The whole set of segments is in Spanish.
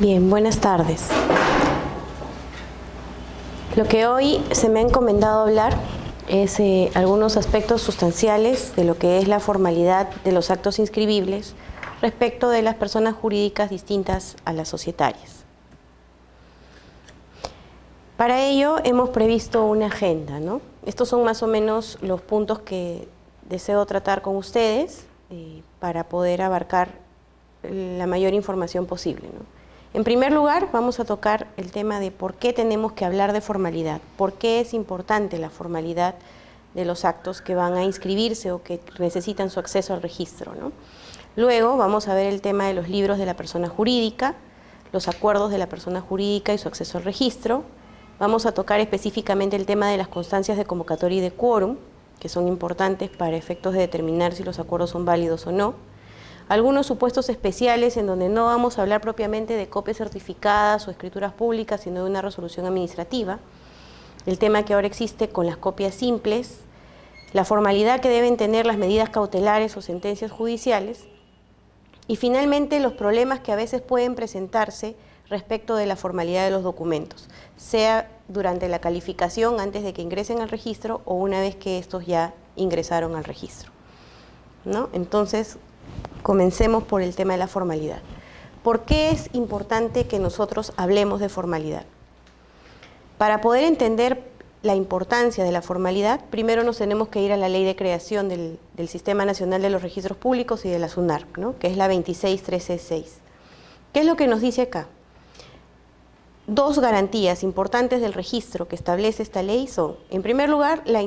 Bien, buenas tardes. Lo que hoy se me ha encomendado hablar es algunos aspectos sustanciales de lo que es la formalidad de los actos inscribibles respecto de las personas jurídicas distintas a las societarias. Para ello hemos previsto una agenda, ¿no? Estos son más o menos los puntos que deseo tratar con ustedes para poder abarcar la mayor información posible, ¿no? En primer lugar, vamos a tocar el tema de por qué tenemos que hablar de formalidad, por qué es importante la formalidad de los actos que van a inscribirse o que necesitan su acceso al registro, ¿no? Luego vamos a ver el tema de los libros de la persona jurídica, los acuerdos de la persona jurídica y su acceso al registro. Vamos a tocar específicamente el tema de las constancias de convocatoria y de quórum, que son importantes para efectos de determinar si los acuerdos son válidos o no. Algunos supuestos especiales en donde no vamos a hablar propiamente de copias certificadas o escrituras públicas, sino de una resolución administrativa. El tema que ahora existe con las copias simples, la formalidad que deben tener las medidas cautelares o sentencias judiciales, y finalmente los problemas que a veces pueden presentarse respecto de la formalidad de los documentos, sea durante la calificación antes de que ingresen al registro o una vez que estos ya ingresaron al registro, ¿no? Entonces, comencemos por el tema de la formalidad. ¿Por qué es importante que nosotros hablemos de formalidad? Para poder entender la importancia de la formalidad, primero nos tenemos que ir a la ley de creación del Sistema Nacional de los Registros Públicos y de la SUNARP, ¿no? Que es la 26366. ¿Qué es lo que nos dice acá? Dos garantías importantes del registro que establece esta ley son, en primer lugar, la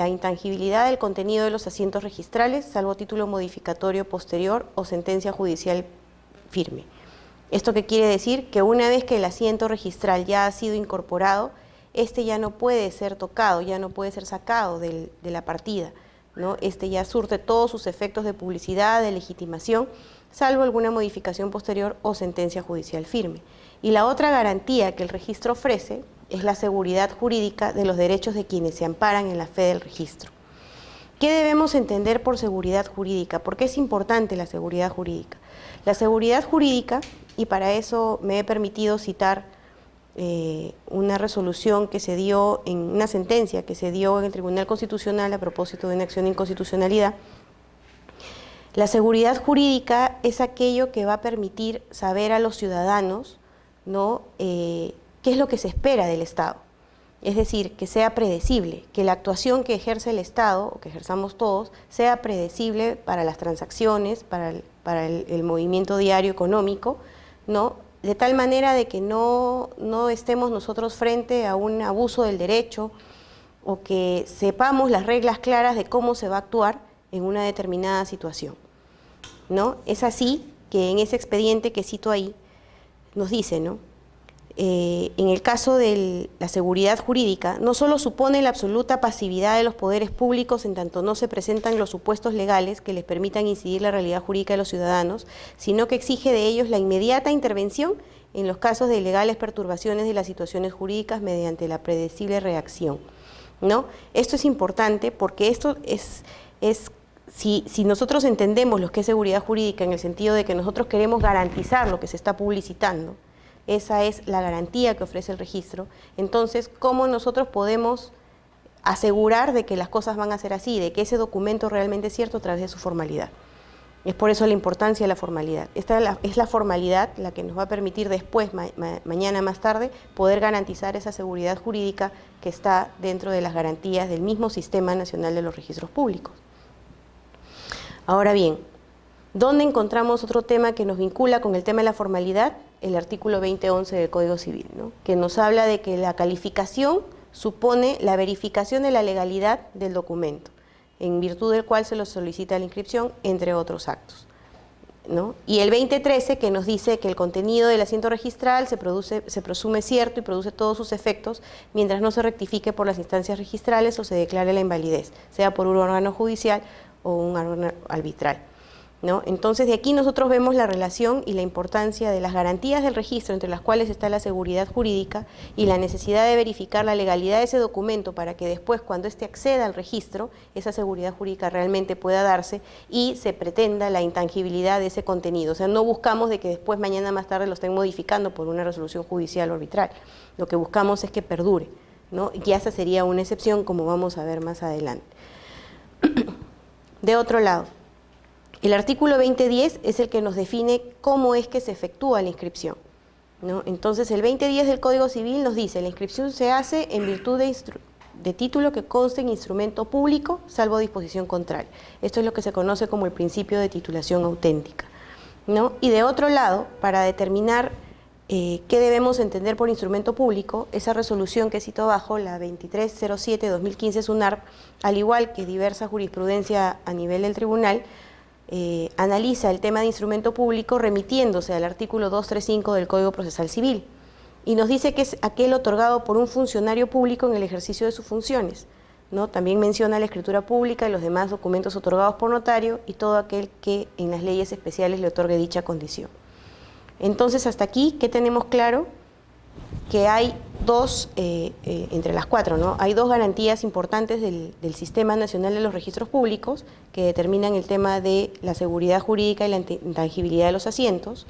intangibilidad del contenido de los asientos registrales, salvo título modificatorio posterior o sentencia judicial firme. ¿Esto qué quiere decir? Que una vez que el asiento registral ya ha sido incorporado, este ya no puede ser tocado, ya no puede ser sacado de la partida, ¿no? Este ya surte todos sus efectos de publicidad, de legitimación, salvo alguna modificación posterior o sentencia judicial firme. Y la otra garantía que el registro ofrece es la seguridad jurídica de los derechos de quienes se amparan en la fe del registro. ¿Qué debemos entender por seguridad jurídica? ¿Por qué es importante la seguridad jurídica? La seguridad jurídica, y para eso me he permitido citar una resolución que se dio, en una sentencia que se dio en el Tribunal Constitucional a propósito de una acción de inconstitucionalidad. La seguridad jurídica es aquello que va a permitir saber a los ciudadanos, ¿no? ¿Qué es lo que se espera del Estado? Es decir, que sea predecible, que la actuación que ejerce el Estado, o que ejerzamos todos, sea predecible para las transacciones, para el movimiento diario económico, ¿no? De tal manera de que no estemos nosotros frente a un abuso del derecho, o que sepamos las reglas claras de cómo se va a actuar en una determinada situación, ¿no? Es así que en ese expediente que cito ahí, nos dice, ¿no? En el caso de la seguridad jurídica, no solo supone la absoluta pasividad de los poderes públicos en tanto no se presentan los supuestos legales que les permitan incidir la realidad jurídica de los ciudadanos, sino que exige de ellos la inmediata intervención en los casos de ilegales perturbaciones de las situaciones jurídicas mediante la predecible reacción, ¿no? Esto es importante porque esto si nosotros entendemos lo que es seguridad jurídica en el sentido de que nosotros queremos garantizar lo que se está publicitando, esa es la garantía que ofrece el registro, entonces, ¿cómo nosotros podemos asegurar de que las cosas van a ser así, de que ese documento realmente es cierto a través de su formalidad? Es por eso la importancia de la formalidad. Esta es la formalidad la que nos va a permitir después, mañana más tarde, poder garantizar esa seguridad jurídica que está dentro de las garantías del mismo Sistema Nacional de los Registros Públicos. Ahora bien, ¿dónde encontramos otro tema que nos vincula con el tema de la formalidad? El artículo 2011 del Código Civil, ¿no? Que nos habla de que la calificación supone la verificación de la legalidad del documento, en virtud del cual se lo solicita la inscripción, entre otros actos, ¿no? Y el 2013 que nos dice que el contenido del asiento registral se presume cierto y produce todos sus efectos mientras no se rectifique por las instancias registrales o se declare la invalidez, sea por un órgano judicial o un órgano arbitral, ¿no? Entonces, de aquí nosotros vemos la relación y la importancia de las garantías del registro, entre las cuales está la seguridad jurídica y la necesidad de verificar la legalidad de ese documento para que después, cuando éste acceda al registro, esa seguridad jurídica realmente pueda darse y se pretenda la intangibilidad de ese contenido. O sea, no buscamos de que después, mañana más tarde, lo estén modificando por una resolución judicial o arbitral. Lo que buscamos es que perdure, ¿no? Y esa sería una excepción, como vamos a ver más adelante. De otro lado, el artículo 2010 es el que nos define cómo es que se efectúa la inscripción, ¿no? Entonces, el 2010 del Código Civil nos dice: la inscripción se hace en virtud de título que conste en instrumento público, salvo disposición contraria. Esto es lo que se conoce como el principio de titulación auténtica, ¿no? Y de otro lado, para determinar qué debemos entender por instrumento público, esa resolución que cito abajo, la 2307-2015 SUNARP, al igual que diversa jurisprudencia a nivel del tribunal, analiza el tema de instrumento público remitiéndose al artículo 235 del Código Procesal Civil y nos dice que es aquel otorgado por un funcionario público en el ejercicio de sus funciones, ¿no? También menciona la escritura pública y los demás documentos otorgados por notario y todo aquel que en las leyes especiales le otorgue dicha condición. Entonces, hasta aquí, ¿qué tenemos claro? Que hay dos, entre las cuatro, ¿no? Hay dos garantías importantes del Sistema Nacional de los Registros Públicos que determinan el tema de la seguridad jurídica y la intangibilidad de los asientos.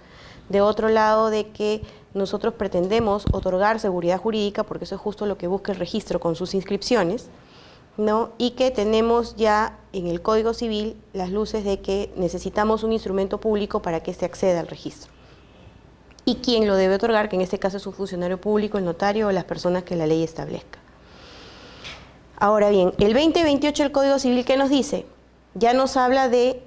De otro lado, de que nosotros pretendemos otorgar seguridad jurídica, porque eso es justo lo que busca el registro con sus inscripciones, ¿no? Y que tenemos ya en el Código Civil las luces de que necesitamos un instrumento público para que se acceda al registro. Y quién lo debe otorgar, que en este caso es un funcionario público, el notario o las personas que la ley establezca. Ahora bien, el 2028 del Código Civil, ¿qué nos dice? Ya nos habla de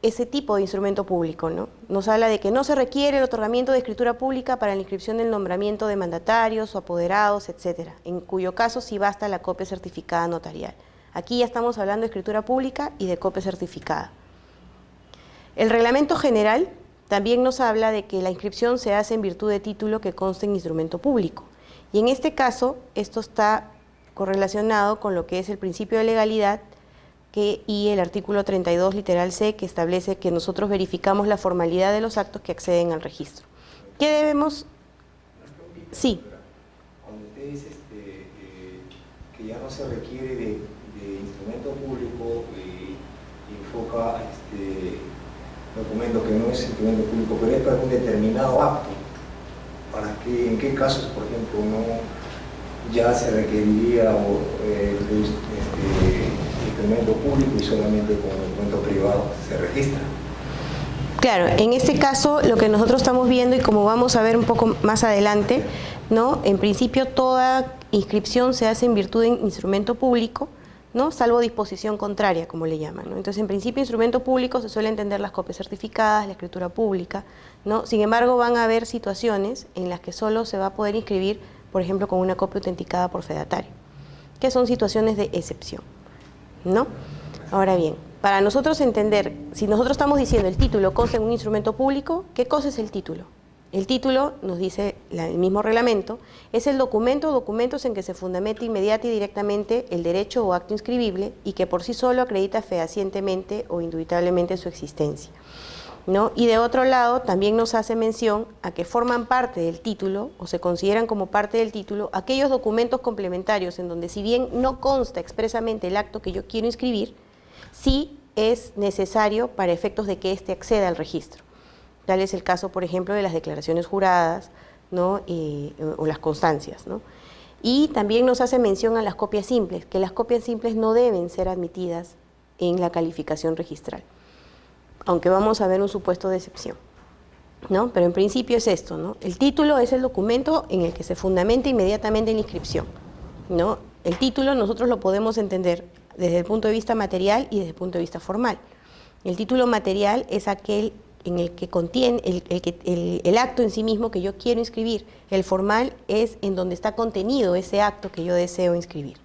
ese tipo de instrumento público, ¿no? Nos habla de que no se requiere el otorgamiento de escritura pública para la inscripción del nombramiento de mandatarios o apoderados, etcétera, en cuyo caso sí basta la copia certificada notarial. Aquí ya estamos hablando de escritura pública y de copia certificada. El reglamento general también nos habla de que la inscripción se hace en virtud de título que conste en instrumento público. Y en este caso, esto está correlacionado con lo que es el principio de legalidad y el artículo 32, literal C, que establece que nosotros verificamos la formalidad de los actos que acceden al registro. ¿Qué debemos? Sí. Cuando usted dice que ya no se requiere de instrumento público y enfoca documento que no es instrumento público, pero es para un determinado acto, ¿en qué casos, por ejemplo, no ya se requeriría instrumento público y solamente con documento privado se registra? Claro, en este caso lo que nosotros estamos viendo y como vamos a ver un poco más adelante, ¿no? En principio toda inscripción se hace en virtud de instrumento público, ¿no? Salvo disposición contraria, como le llaman, ¿no? Entonces, en principio, instrumento público se suele entender las copias certificadas, la escritura pública, ¿no? Sin embargo, van a haber situaciones en las que solo se va a poder inscribir, por ejemplo, con una copia autenticada por fedatario, que son situaciones de excepción, ¿no? Ahora bien, para nosotros entender, si nosotros estamos diciendo el título consta en un instrumento público, ¿qué cosa es el título? El título, nos dice el mismo reglamento, es el documento o documentos en que se fundamenta inmediata y directamente el derecho o acto inscribible y que por sí solo acredita fehacientemente o indubitablemente su existencia, ¿no? Y de otro lado, también nos hace mención a que forman parte del título o se consideran como parte del título aquellos documentos complementarios en donde, si bien no consta expresamente el acto que yo quiero inscribir, sí es necesario para efectos de que éste acceda al registro. Tal es el caso, por ejemplo, de las declaraciones juradas, ¿no? O las constancias, ¿no? Y también nos hace mención a las copias simples, que las copias simples no deben ser admitidas en la calificación registral, aunque vamos a ver un supuesto de excepción, ¿no? Pero en principio es esto, ¿no? El título es el documento en el que se fundamenta inmediatamente la inscripción, ¿no? El título nosotros lo podemos entender desde el punto de vista material y desde el punto de vista formal. El título material es aquel en el que contiene el acto en sí mismo que yo quiero inscribir. El formal es en donde está contenido ese acto que yo deseo inscribir.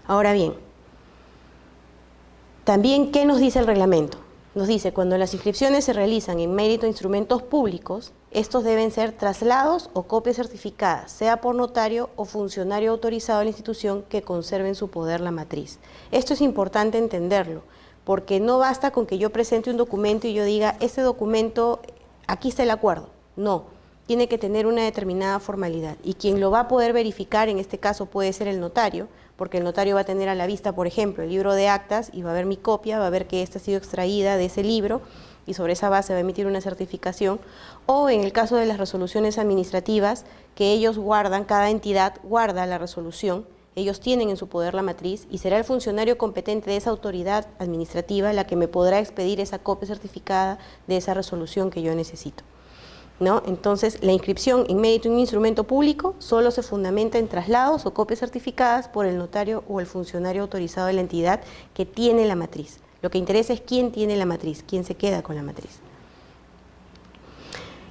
Ahora bien, también, ¿qué nos dice el reglamento? Nos dice, cuando las inscripciones se realizan en mérito de instrumentos públicos, estos deben ser traslados o copias certificadas, sea por notario o funcionario autorizado de la institución que conserve en su poder la matriz. Esto es importante entenderlo, porque no basta con que yo presente un documento y yo diga, ese documento, aquí está el acuerdo. No, tiene que tener una determinada formalidad. Y quien lo va a poder verificar, en este caso puede ser el notario, porque el notario va a tener a la vista, por ejemplo, el libro de actas y va a ver mi copia, va a ver que esta ha sido extraída de ese libro y sobre esa base va a emitir una certificación. O en el caso de las resoluciones administrativas, que ellos guardan, cada entidad guarda la resolución, ellos tienen en su poder la matriz y será el funcionario competente de esa autoridad administrativa la que me podrá expedir esa copia certificada de esa resolución que yo necesito, ¿no? Entonces, la inscripción en mérito de un instrumento público solo se fundamenta en traslados o copias certificadas por el notario o el funcionario autorizado de la entidad que tiene la matriz. Lo que interesa es quién tiene la matriz, quién se queda con la matriz.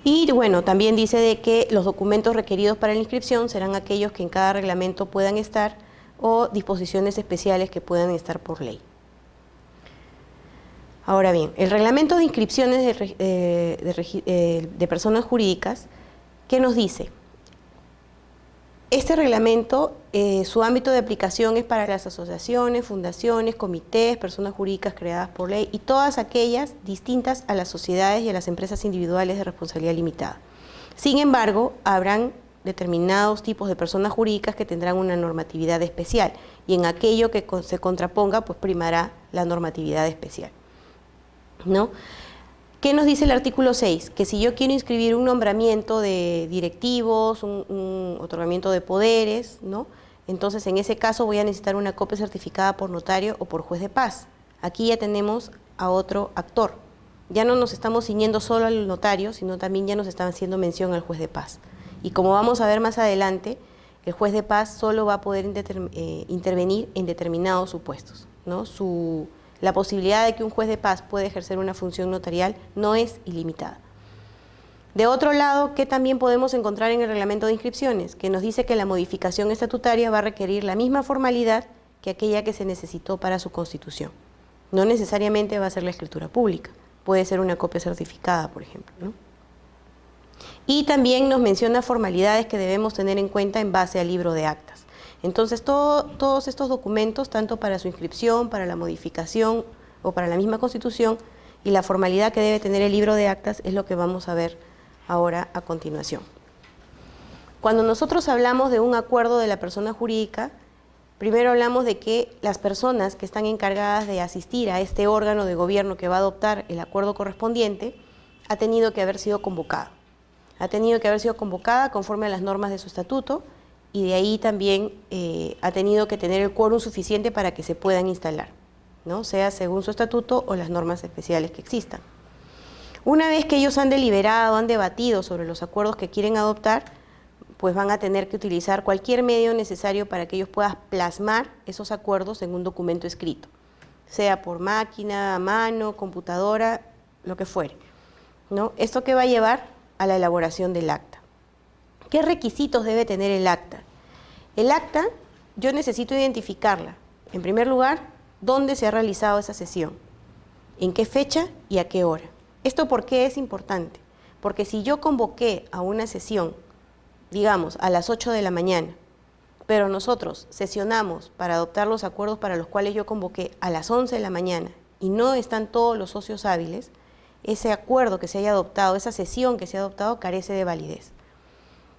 Y bueno, también dice de que los documentos requeridos para la inscripción serán aquellos que en cada reglamento puedan estar o disposiciones especiales que puedan estar por ley. Ahora bien, el reglamento de inscripciones de personas jurídicas, ¿qué nos dice? Este reglamento, su ámbito de aplicación es para las asociaciones, fundaciones, comités, personas jurídicas creadas por ley y todas aquellas distintas a las sociedades y a las empresas individuales de responsabilidad limitada. Sin embargo, habrán determinados tipos de personas jurídicas que tendrán una normatividad especial y en aquello que se contraponga, pues primará la normatividad especial, ¿no? ¿Qué nos dice el artículo 6? Que si yo quiero inscribir un nombramiento de directivos, un otorgamiento de poderes, ¿no? Entonces en ese caso voy a necesitar una copia certificada por notario o por juez de paz. Aquí ya tenemos a otro actor. Ya no nos estamos ciñendo solo al notario, sino también ya nos están haciendo mención al juez de paz. Y como vamos a ver más adelante, el juez de paz solo va a poder intervenir en determinados supuestos, ¿no? La posibilidad de que un juez de paz pueda ejercer una función notarial no es ilimitada. De otro lado, ¿qué también podemos encontrar en el reglamento de inscripciones? Que nos dice que la modificación estatutaria va a requerir la misma formalidad que aquella que se necesitó para su constitución. No necesariamente va a ser la escritura pública, puede ser una copia certificada, por ejemplo, ¿no? Y también nos menciona formalidades que debemos tener en cuenta en base al libro de actas. Entonces, todos estos documentos, tanto para su inscripción, para la modificación o para la misma Constitución, y la formalidad que debe tener el libro de actas es lo que vamos a ver ahora a continuación. Cuando nosotros hablamos de un acuerdo de la persona jurídica, primero hablamos de que las personas que están encargadas de asistir a este órgano de gobierno que va a adoptar el acuerdo correspondiente, ha tenido que haber sido convocada. Ha tenido que haber sido convocada conforme a las normas de su estatuto, y de ahí también ha tenido que tener el quórum suficiente para que se puedan instalar, ¿no? Sea según su estatuto o las normas especiales que existan. Una vez que ellos han deliberado, han debatido sobre los acuerdos que quieren adoptar, pues van a tener que utilizar cualquier medio necesario para que ellos puedan plasmar esos acuerdos en un documento escrito, sea por máquina, a mano, computadora, lo que fuere, ¿no? ¿Esto qué va a llevar? A la elaboración del acta. ¿Qué requisitos debe tener el acta? El acta, yo necesito identificarla. En primer lugar, ¿dónde se ha realizado esa sesión? ¿En qué fecha y a qué hora? ¿Esto por qué es importante? Porque si yo convoqué a una sesión, digamos, a las 8 de la mañana, pero nosotros sesionamos para adoptar los acuerdos para los cuales yo convoqué a las 11 de la mañana y no están todos los socios hábiles, ese acuerdo que se haya adoptado, esa sesión que se ha adoptado, carece de validez.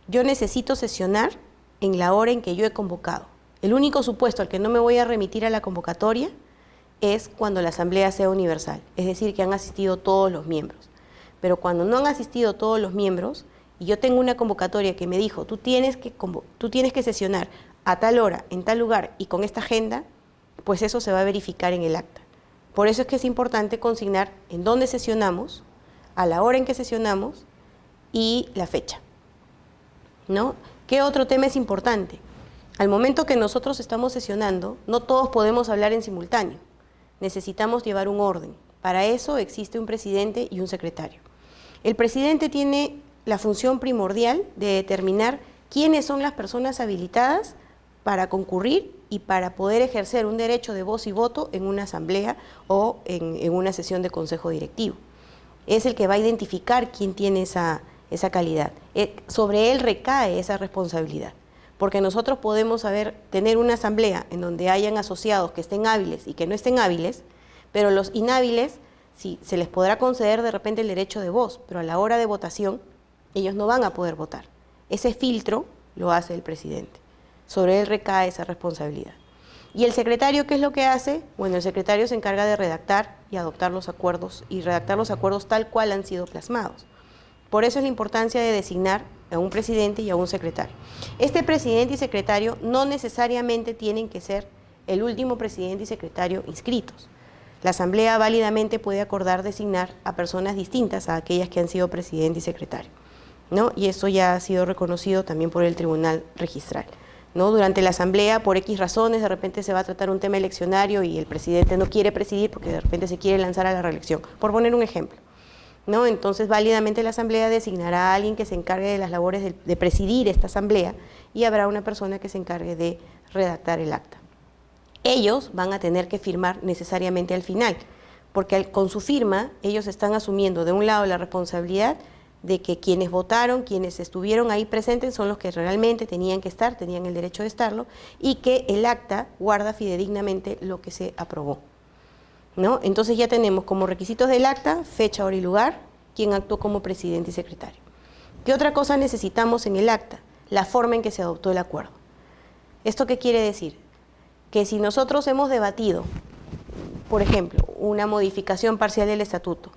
Yo necesito sesionar en la hora en que yo he convocado. El único supuesto al que no me voy a remitir a la convocatoria es cuando la asamblea sea universal, es decir, que han asistido todos los miembros. Pero cuando no han asistido todos los miembros y yo tengo una convocatoria que me dijo, tú tienes que sesionar a tal hora, en tal lugar y con esta agenda, pues eso se va a verificar en el acta. Por eso es que es importante consignar en dónde sesionamos, a la hora en que sesionamos y la fecha, ¿no? ¿Qué otro tema es importante? Al momento que nosotros estamos sesionando, no todos podemos hablar en simultáneo. Necesitamos llevar un orden. Para eso existe un presidente y un secretario. El presidente tiene la función primordial de determinar quiénes son las personas habilitadas para concurrir y para poder ejercer un derecho de voz y voto en una asamblea o en una sesión de consejo directivo. Es el que va a identificar quién tiene esa calidad. Sobre él recae esa responsabilidad, porque nosotros podemos tener una asamblea en donde hayan asociados que estén hábiles y que no estén hábiles, Pero los inhábiles, sí, se les podrá conceder de repente el derecho de voz, pero a la hora de votación ellos no van a poder votar. Ese filtro lo hace el presidente. Sobre él recae esa responsabilidad. ¿Y el secretario qué es lo que hace? Bueno, el secretario se encarga de redactar y adoptar los acuerdos, y redactar los acuerdos tal cual han sido plasmados. Por eso es la importancia de designar a un presidente y a un secretario. Este presidente y secretario no necesariamente tienen que ser el último presidente y secretario inscritos. La Asamblea válidamente puede acordar designar a personas distintas a aquellas que han sido presidente y secretario, ¿no? Y eso ya ha sido reconocido también por el Tribunal Registral, ¿no? Durante la Asamblea, por X razones, de repente se va a tratar un tema eleccionario y el presidente no quiere presidir porque de repente se quiere lanzar a la reelección, por poner un ejemplo, ¿no? Entonces, válidamente la Asamblea designará a alguien que se encargue de las labores de presidir esta Asamblea y habrá una persona que se encargue de redactar el acta. Ellos van a tener que firmar necesariamente al final, porque con su firma ellos están asumiendo de un lado la responsabilidad de que quienes votaron, quienes estuvieron ahí presentes son los que realmente tenían que estar, tenían el derecho de estarlo, y que el acta guarda fidedignamente lo que se aprobó, ¿no? Entonces ya tenemos como requisitos del acta fecha, hora y lugar, quien actuó como presidente y secretario. ¿Qué otra cosa necesitamos en el acta? La forma en que se adoptó el acuerdo. ¿Esto qué quiere decir? Que si nosotros hemos debatido, por ejemplo, una modificación parcial del estatuto,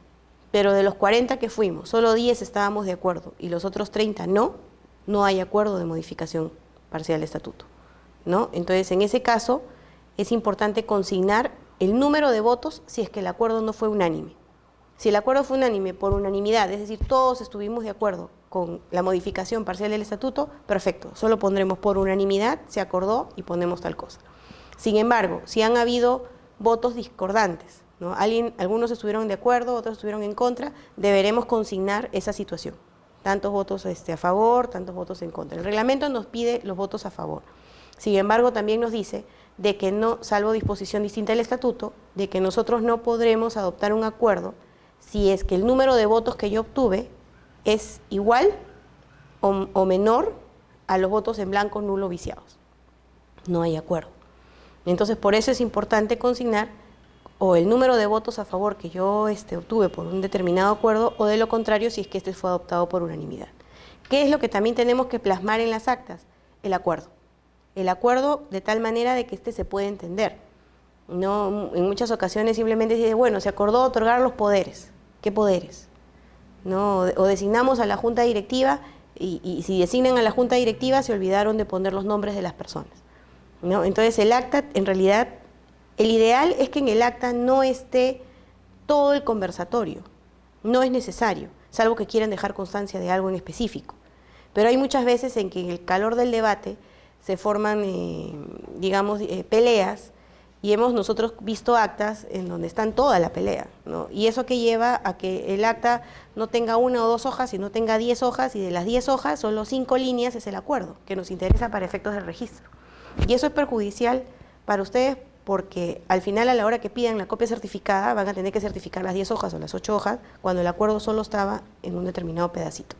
pero de los 40 que fuimos, solo 10 estábamos de acuerdo y los otros 30 no hay acuerdo de modificación parcial del estatuto, ¿no? Entonces, en ese caso, es importante consignar el número de votos si es que el acuerdo no fue unánime. Si el acuerdo fue unánime por unanimidad, es decir, todos estuvimos de acuerdo con la modificación parcial del estatuto, perfecto, solo pondremos por unanimidad, se acordó y ponemos tal cosa. Sin embargo, si han habido votos discordantes, ¿no? Algunos estuvieron de acuerdo, otros estuvieron en contra, deberemos consignar esa situación. Tantos votos a favor, tantos votos en contra. El reglamento nos pide los votos a favor. Sin embargo, también nos dice de que no, salvo disposición distinta del estatuto, de que nosotros no podremos adoptar un acuerdo si es que el número de votos que yo obtuve es igual o menor a los votos en blanco, nulo, viciados. No hay acuerdo. Entonces, por eso es importante consignar o el número de votos a favor que yo obtuve por un determinado acuerdo, o de lo contrario, si es que este fue adoptado por unanimidad. ¿Qué es lo que también tenemos que plasmar en las actas? El acuerdo. El acuerdo de tal manera de que se puede entender. No, en muchas ocasiones simplemente se dice, bueno, se acordó otorgar los poderes. ¿Qué poderes? ¿No? O designamos a la junta directiva y si designan a la junta directiva se olvidaron de poner los nombres de las personas, ¿no? Entonces el acta, en realidad, el ideal es que en el acta no esté todo el conversatorio, no es necesario, salvo que quieran dejar constancia de algo en específico. Pero hay muchas veces en que en el calor del debate se forman, peleas, y hemos nosotros visto actas en donde están toda la pelea, ¿no? Y eso que lleva a que el acta no tenga 1 o 2 hojas, sino tenga 10 hojas, y de las 10 hojas, solo 5 líneas es el acuerdo, que nos interesa para efectos del registro. Y eso es perjudicial para ustedes porque al final, a la hora que pidan la copia certificada, van a tener que certificar las 10 hojas o las 8 hojas, cuando el acuerdo solo estaba en un determinado pedacito.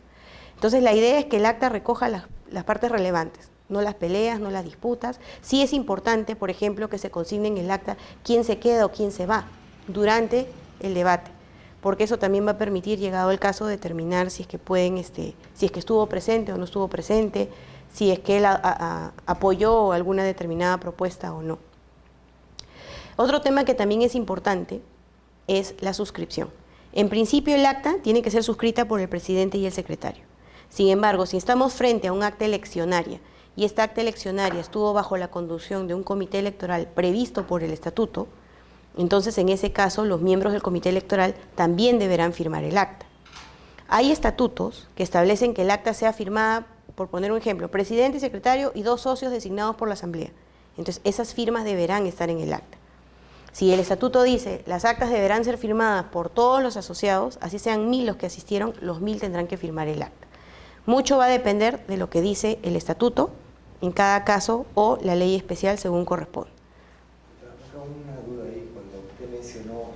Entonces, la idea es que el acta recoja las partes relevantes, no las peleas, no las disputas. Sí es importante, por ejemplo, que se consigne en el acta quién se queda o quién se va durante el debate, porque eso también va a permitir, llegado el caso, determinar si es que pueden, si es que estuvo presente o no estuvo presente, si es que él apoyó alguna determinada propuesta o no. Otro tema que también es importante es la suscripción. En principio, el acta tiene que ser suscrita por el presidente y el secretario. Sin embargo, si estamos frente a un acta eleccionaria y esta acta eleccionaria estuvo bajo la conducción de un comité electoral previsto por el estatuto, entonces en ese caso los miembros del comité electoral también deberán firmar el acta. Hay estatutos que establecen que el acta sea firmada, por poner un ejemplo, presidente y secretario y 2 socios designados por la Asamblea. Entonces esas firmas deberán estar en el acta. Si el estatuto dice las actas deberán ser firmadas por todos los asociados, así sean 1000 los que asistieron, los 1000 tendrán que firmar el acta. Mucho va a depender de lo que dice el estatuto en cada caso o la ley especial según corresponde. Acá una duda ahí, cuando usted mencionó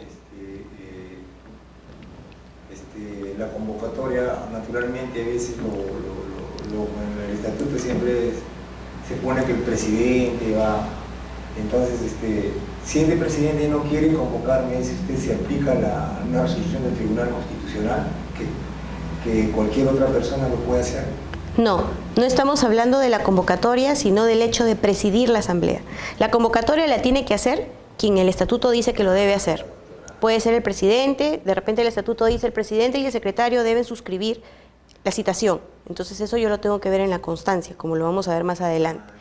la convocatoria, naturalmente a veces en el estatuto siempre se pone que el presidente va, entonces Si el presidente no quiere convocarme, si usted se aplica una resolución del Tribunal Constitucional, que cualquier otra persona lo puede hacer. No, no estamos hablando de la convocatoria, sino del hecho de presidir la asamblea. La convocatoria la tiene que hacer quien el estatuto dice que lo debe hacer. Puede ser el presidente, de repente el estatuto dice el presidente y el secretario deben suscribir la citación. Entonces eso yo lo tengo que ver en la constancia, como lo vamos a ver más adelante.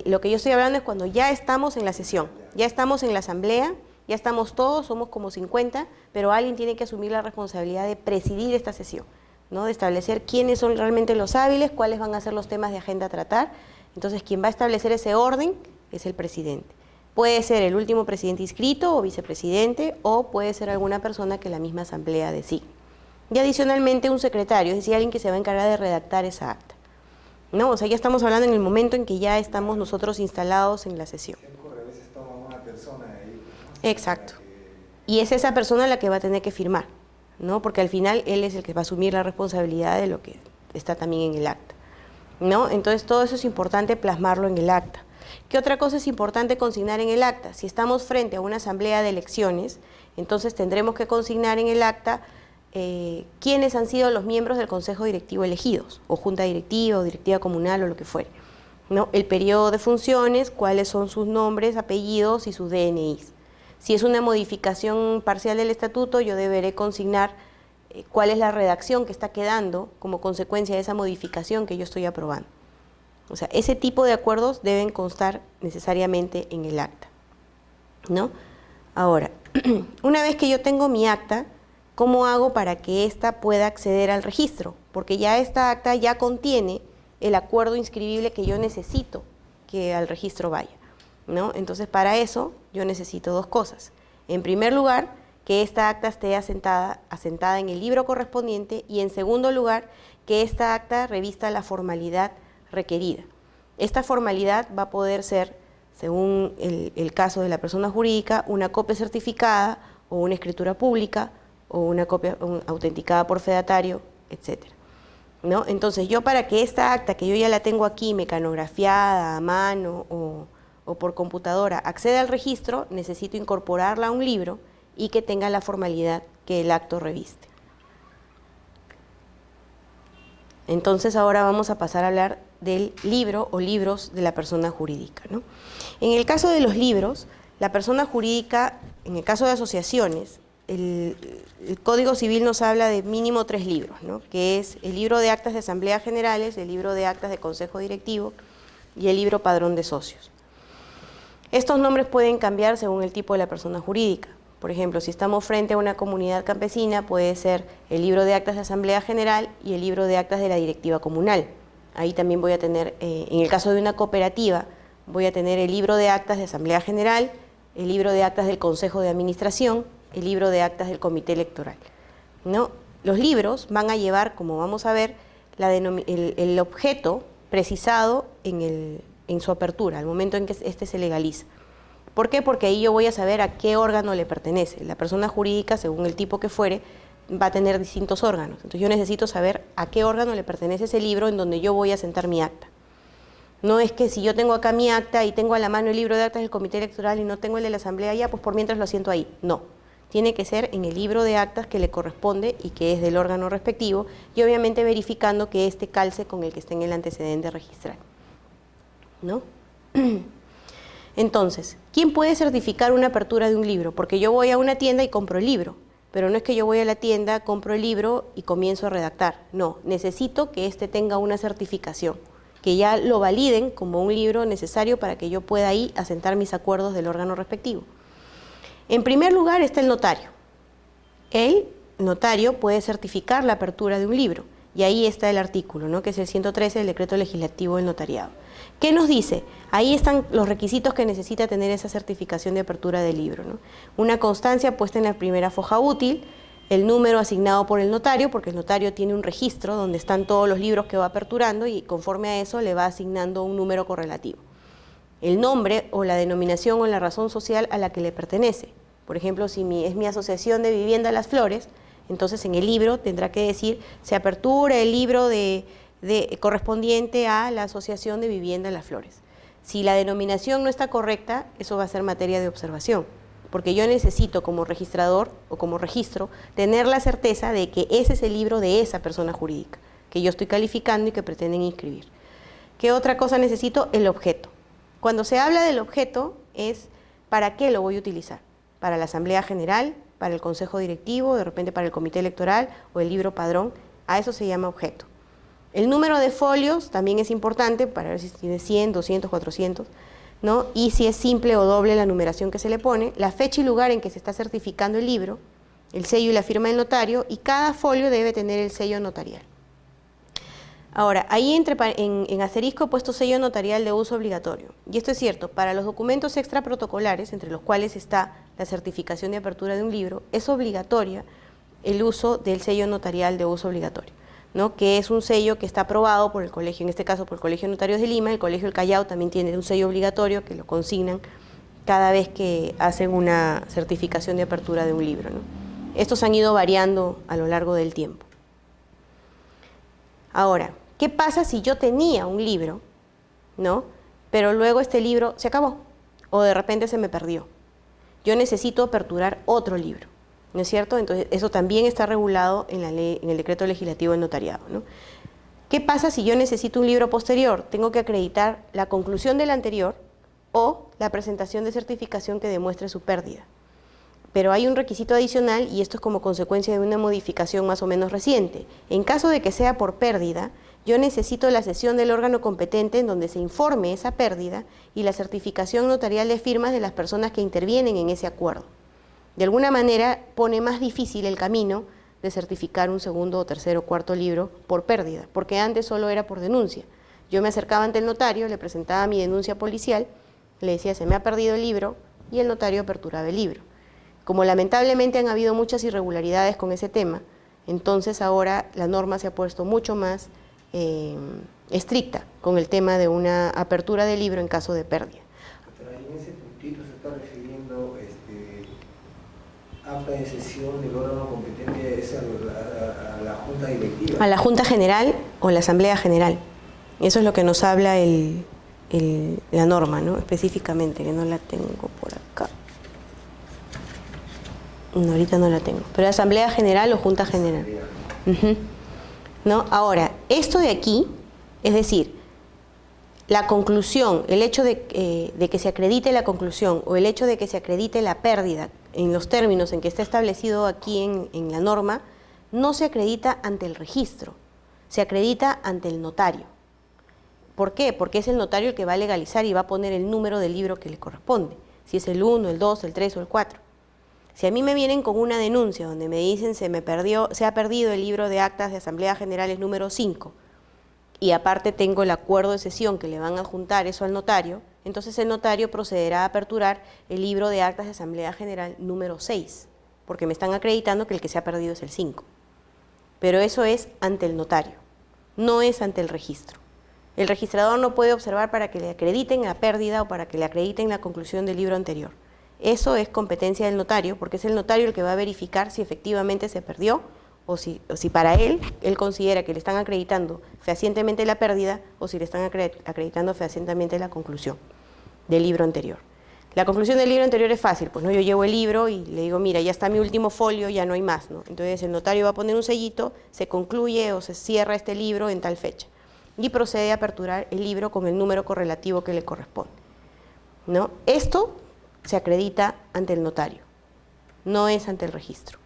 Lo que yo estoy hablando es cuando ya estamos en la sesión, ya estamos en la asamblea, ya estamos todos, somos como 50, pero alguien tiene que asumir la responsabilidad de presidir esta sesión, ¿no? De establecer quiénes son realmente los hábiles, cuáles van a ser los temas de agenda a tratar. Entonces quien va a establecer ese orden es el presidente. Puede ser el último presidente inscrito o vicepresidente, o puede ser alguna persona que la misma asamblea designe. Y adicionalmente un secretario, es decir, alguien que se va a encargar de redactar esa acta, ¿no? O sea, ya estamos hablando en el momento en que ya estamos nosotros instalados en la sesión. Exacto. Y es esa persona la que va a tener que firmar, ¿no? Porque al final él es el que va a asumir la responsabilidad de lo que está también en el acta, ¿no? Entonces todo eso es importante plasmarlo en el acta. ¿Qué otra cosa es importante consignar en el acta? Si estamos frente a una asamblea de elecciones, entonces tendremos que consignar en el acta quiénes han sido los miembros del consejo directivo elegidos, o junta directiva, o directiva comunal, o lo que fuere, ¿no? El periodo de funciones, cuáles son sus nombres, apellidos y sus DNIs. Si es una modificación parcial del estatuto, yo deberé consignar cuál es la redacción que está quedando como consecuencia de esa modificación que yo estoy aprobando. O sea, ese tipo de acuerdos deben constar necesariamente en el acta, ¿no? Ahora, una vez que yo tengo mi acta, ¿cómo hago para que ésta pueda acceder al registro? Porque ya esta acta ya contiene el acuerdo inscribible que yo necesito que al registro vaya, ¿no? Entonces, para eso yo necesito dos cosas. En primer lugar, que esta acta esté asentada en el libro correspondiente, y en segundo lugar, que esta acta revista la formalidad requerida. Esta formalidad va a poder ser, según el caso de la persona jurídica, una copia certificada o una escritura pública o una copia autenticada por fedatario, etcétera, ¿no? Entonces yo, para que esta acta, que yo ya la tengo aquí mecanografiada a mano o por computadora, acceda al registro, necesito incorporarla a un libro y que tenga la formalidad que el acto reviste. Entonces ahora vamos a pasar a hablar del libro o libros de la persona jurídica, ¿no? En el caso de los libros, la persona jurídica, en el caso de asociaciones, el Código Civil nos habla de mínimo 3 libros, ¿no? Que es el libro de actas de asambleas generales, el libro de actas de consejo directivo y el libro padrón de socios. Estos nombres pueden cambiar según el tipo de la persona jurídica. Por ejemplo, si estamos frente a una comunidad campesina, puede ser el libro de actas de asamblea general y el libro de actas de la directiva comunal. Ahí también voy a tener, en el caso de una cooperativa, voy a tener el libro de actas de asamblea general, el libro de actas del consejo de administración, el libro de actas del comité electoral, ¿no? Los libros van a llevar, como vamos a ver, el objeto precisado en su apertura, al momento en que este se legaliza. ¿Por qué? Porque ahí yo voy a saber a qué órgano le pertenece. La persona jurídica, según el tipo que fuere, va a tener distintos órganos. Entonces yo necesito saber a qué órgano le pertenece ese libro en donde yo voy a sentar mi acta. No es que si yo tengo acá mi acta y tengo a la mano el libro de actas del comité electoral y no tengo el de la asamblea, ya pues por mientras lo asiento ahí. No, tiene que ser en el libro de actas que le corresponde y que es del órgano respectivo, y obviamente verificando que este calce con el que esté en el antecedente registral, ¿no? Entonces, ¿quién puede certificar una apertura de un libro? Porque yo voy a una tienda y compro el libro, pero no es que yo voy a la tienda, compro el libro y comienzo a redactar. No, necesito que este tenga una certificación, que ya lo validen como un libro necesario para que yo pueda ahí asentar mis acuerdos del órgano respectivo. En primer lugar está el notario. El notario puede certificar la apertura de un libro, y ahí está el artículo, ¿no? Que es el 113 del Decreto Legislativo del Notariado. ¿Qué nos dice? Ahí están los requisitos que necesita tener esa certificación de apertura del libro, ¿no? Una constancia puesta en la primera foja útil, el número asignado por el notario, porque el notario tiene un registro donde están todos los libros que va aperturando y conforme a eso le va asignando un número correlativo. El nombre o la denominación o la razón social a la que le pertenece. Por ejemplo, si es mi asociación de vivienda Las Flores, entonces en el libro tendrá que decir, se apertura el libro correspondiente a la asociación de vivienda Las Flores. Si la denominación no está correcta, eso va a ser materia de observación, porque yo necesito como registrador o como registro tener la certeza de que ese es el libro de esa persona jurídica, que yo estoy calificando y que pretenden inscribir. ¿Qué otra cosa necesito? El objeto. Cuando se habla del objeto es ¿para qué lo voy a utilizar? ¿Para la Asamblea General? ¿Para el Consejo Directivo? ¿De repente para el Comité Electoral? ¿O el libro padrón? A eso se llama objeto. El número de folios también es importante para ver si tiene 100, 200, 400, ¿no? Y si es simple o doble la numeración que se le pone, la fecha y lugar en que se está certificando el libro, el sello y la firma del notario, y cada folio debe tener el sello notarial. Ahora, ahí en asterisco he puesto sello notarial de uso obligatorio. Y esto es cierto, para los documentos extraprotocolares, entre los cuales está la certificación de apertura de un libro, es obligatoria el uso del sello notarial de uso obligatorio, ¿no? Que es un sello que está aprobado por el colegio, en este caso por el Colegio de Notarios de Lima. El Colegio del Callao también tiene un sello obligatorio que lo consignan cada vez que hacen una certificación de apertura de un libro, ¿no? Estos han ido variando a lo largo del tiempo. Ahora, ¿qué pasa si yo tenía un libro, ¿no? Pero luego este libro se acabó o de repente se me perdió? Yo necesito aperturar otro libro, ¿no es cierto? Entonces, eso también está regulado en la ley, en el decreto legislativo del notariado, ¿no? ¿Qué pasa si yo necesito un libro posterior? Tengo que acreditar la conclusión del anterior o la presentación de certificación que demuestre su pérdida. Pero hay un requisito adicional y esto es como consecuencia de una modificación más o menos reciente. En caso de que sea por pérdida, yo necesito la sesión del órgano competente en donde se informe esa pérdida y la certificación notarial de firmas de las personas que intervienen en ese acuerdo. De alguna manera pone más difícil el camino de certificar un segundo, tercero o cuarto libro por pérdida, porque antes solo era por denuncia. Yo me acercaba ante el notario, le presentaba mi denuncia policial, le decía se me ha perdido el libro y el notario aperturaba el libro. Como lamentablemente han habido muchas irregularidades con ese tema, entonces ahora la norma se ha puesto mucho más estricta con el tema de una apertura del libro en caso de pérdida. Pero ahí en ese puntito se está refiriendo acta de sesión del órgano competente es a la Junta Directiva. A la Junta General o la Asamblea General. Eso es lo que nos habla la norma, ¿no? Específicamente, que no la tengo por acá. No, ahorita no la tengo. Pero Asamblea General o Junta General. ¿No? Ahora, esto de aquí, es decir, la conclusión, el hecho de que se acredite la conclusión o el hecho de que se acredite la pérdida en los términos en que está establecido aquí en la norma, no se acredita ante el registro, se acredita ante el notario. ¿Por qué? Porque es el notario el que va a legalizar y va a poner el número del libro que le corresponde, si es el 1, el 2, el 3 o el 4. Si a mí me vienen con una denuncia donde me dicen se ha perdido el libro de actas de Asamblea Generales número 5 y aparte tengo el acuerdo de sesión que le van a juntar eso al notario, entonces el notario procederá a aperturar el libro de actas de Asamblea General número 6, porque me están acreditando que el que se ha perdido es el 5. Pero eso es ante el notario, no es ante el registro. El registrador no puede observar para que le acrediten la pérdida o para que le acrediten la conclusión del libro anterior. Eso es competencia del notario, porque es el notario el que va a verificar si efectivamente se perdió o si para él considera que le están acreditando fehacientemente la pérdida o si le están acreditando fehacientemente la conclusión del libro anterior. La conclusión del libro anterior es fácil, pues no, yo llevo el libro y le digo, mira, ya está mi último folio, ya no hay más, ¿no? Entonces el notario va a poner un sellito, se concluye o se cierra este libro en tal fecha y procede a aperturar el libro con el número correlativo que le corresponde, ¿no? Esto se acredita ante el notario, no es ante el registro.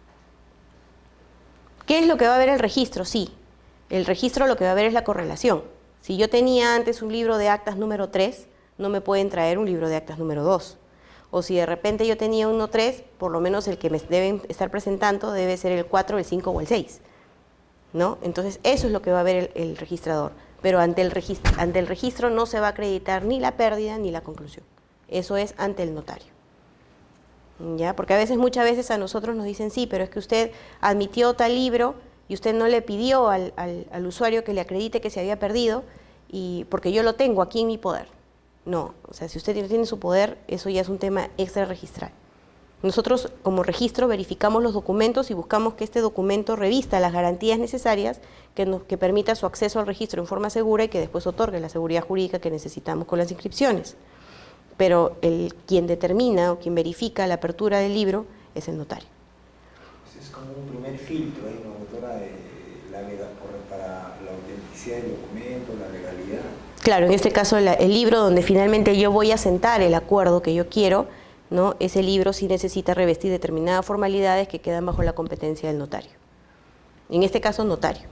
¿Qué es lo que va a ver el registro? Sí, el registro lo que va a ver es la correlación. Si yo tenía antes un libro de actas número 3, no me pueden traer un libro de actas número 2. O si de repente yo tenía uno 3, por lo menos el que me deben estar presentando debe ser el 4, el 5 o el 6, ¿no? Entonces eso es lo que va a ver el registrador. Pero ante el registro no se va a acreditar ni la pérdida ni la conclusión. Eso es ante el notario. ¿Ya? Porque muchas veces a nosotros nos dicen, sí, pero es que usted admitió tal libro y usted no le pidió al usuario que le acredite que se había perdido y porque yo lo tengo aquí en mi poder. No, o sea, si usted tiene su poder, eso ya es un tema extra registral. Nosotros, como registro, verificamos los documentos y buscamos que este documento revista las garantías necesarias que permita su acceso al registro en forma segura y que después otorgue la seguridad jurídica que necesitamos con las inscripciones. Pero quien determina o quien verifica la apertura del libro es el notario. Pues es como un primer filtro, ¿no, doctora, para la autenticidad del documento, la legalidad? Claro, en este caso el libro donde finalmente yo voy a sentar el acuerdo que yo quiero, ¿no? Ese libro sí necesita revestir determinadas formalidades que quedan bajo la competencia del notario. En este caso, notario.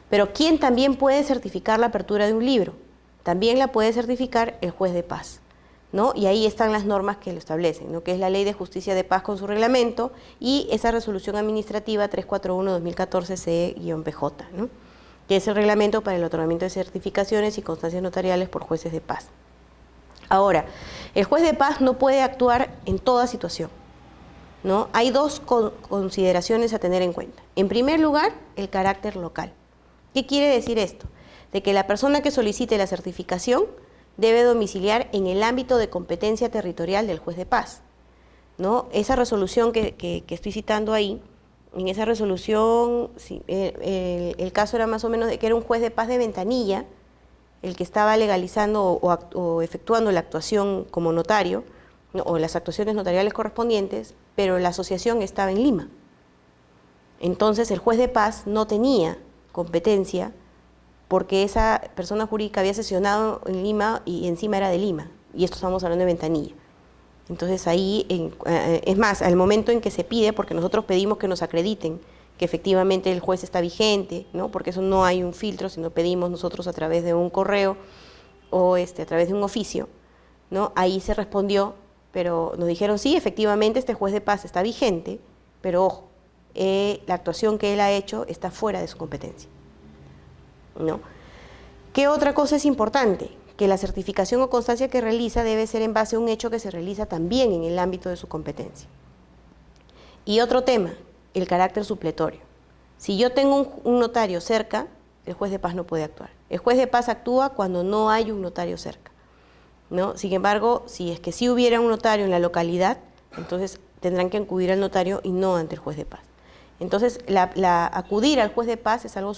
Pero ¿quién también puede certificar la apertura de un libro? También la puede certificar el juez de paz, ¿no? Y ahí están las normas que lo establecen, ¿no? Que es la Ley de Justicia de Paz con su reglamento y esa resolución administrativa 341-2014-CE-PJ, ¿no? Que es el reglamento para el otorgamiento de certificaciones y constancias notariales por jueces de paz. Ahora, el juez de paz no puede actuar en toda situación, ¿no? Hay dos consideraciones a tener en cuenta. En primer lugar, el carácter local. ¿Qué quiere decir esto? De que la persona que solicite la certificación debe domiciliar en el ámbito de competencia territorial del juez de paz, ¿no? Esa resolución que estoy citando ahí, en esa resolución, sí, el caso era más o menos de que era un juez de paz de Ventanilla, el que estaba legalizando o efectuando la actuación como notario, ¿no? O las actuaciones notariales correspondientes, pero la asociación estaba en Lima. Entonces el juez de paz no tenía competencia porque esa persona jurídica había sesionado en Lima y encima era de Lima, y esto estamos hablando de Ventanilla. Entonces ahí, es más, al momento en que se pide, porque nosotros pedimos que nos acrediten que efectivamente el juez está vigente, ¿no? Porque eso no hay un filtro, sino pedimos nosotros a través de un correo o a través de un oficio, ¿no? Ahí se respondió, pero nos dijeron, sí, efectivamente este juez de paz está vigente, pero ojo, la actuación que él ha hecho está fuera de su competencia, ¿no? ¿Qué otra cosa es importante? Que la certificación o constancia que realiza debe ser en base a un hecho que se realiza también en el ámbito de su competencia. Y otro tema, el carácter supletorio. Si yo tengo un notario cerca, el juez de paz no puede actuar. El juez de paz actúa cuando no hay un notario cerca, ¿no? Sin embargo, si es que sí hubiera un notario en la localidad, entonces tendrán que acudir al notario y no ante el juez de paz. Entonces, acudir al juez de paz es algo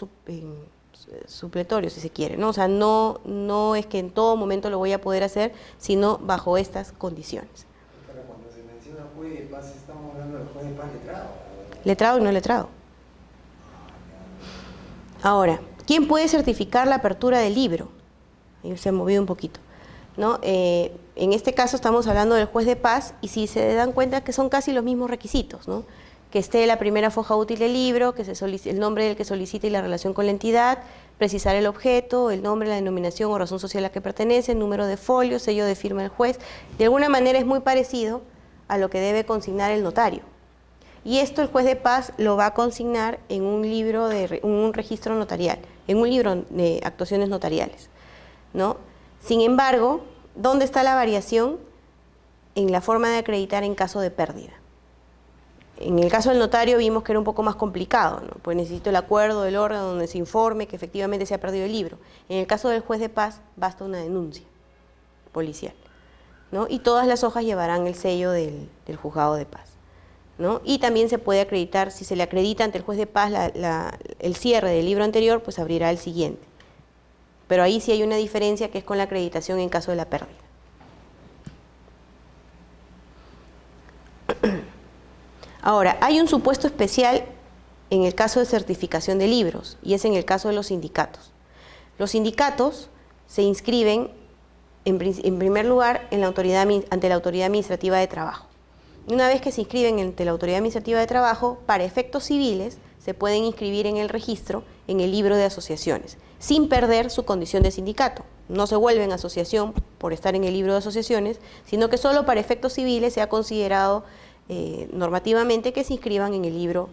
supletorio, si se quiere, ¿no? O sea, no es que en todo momento lo voy a poder hacer, sino bajo estas condiciones. Pero cuando se menciona juez de paz, estamos hablando del juez de paz letrado. Letrado y no letrado. Ahora, ¿quién puede certificar la apertura del libro? Ahí se ha movido un poquito, ¿no? En este caso estamos hablando del juez de paz y si se dan cuenta que son casi los mismos requisitos, ¿no? Que esté la primera foja útil del libro, que el nombre del que solicita y la relación con la entidad, precisar el objeto, el nombre, la denominación o razón social a la que pertenece, el número de folio, sello de firma del juez. De alguna manera es muy parecido a lo que debe consignar el notario. Y esto el juez de paz lo va a consignar en un libro un registro notarial, en un libro de actuaciones notariales, ¿no? Sin embargo, ¿dónde está la variación? En la forma de acreditar en caso de pérdida. En el caso del notario vimos que era un poco más complicado, ¿no? Pues necesito el acuerdo del órgano donde se informe que efectivamente se ha perdido el libro. En el caso del juez de paz basta una denuncia policial, ¿no? Y todas las hojas llevarán el sello del juzgado de paz, ¿no? Y también se puede acreditar, si se le acredita ante el juez de paz el cierre del libro anterior, pues abrirá el siguiente. Pero ahí sí hay una diferencia que es con la acreditación en caso de la pérdida. Ahora, hay un supuesto especial en el caso de certificación de libros y es en el caso de los sindicatos. Los sindicatos se inscriben en primer lugar ante la Autoridad Administrativa de Trabajo. Una vez que se inscriben ante la Autoridad Administrativa de Trabajo, para efectos civiles se pueden inscribir en el registro en el libro de asociaciones, sin perder su condición de sindicato. No se vuelven asociación por estar en el libro de asociaciones, sino que solo para efectos civiles se ha considerado normativamente que se inscriban en el libro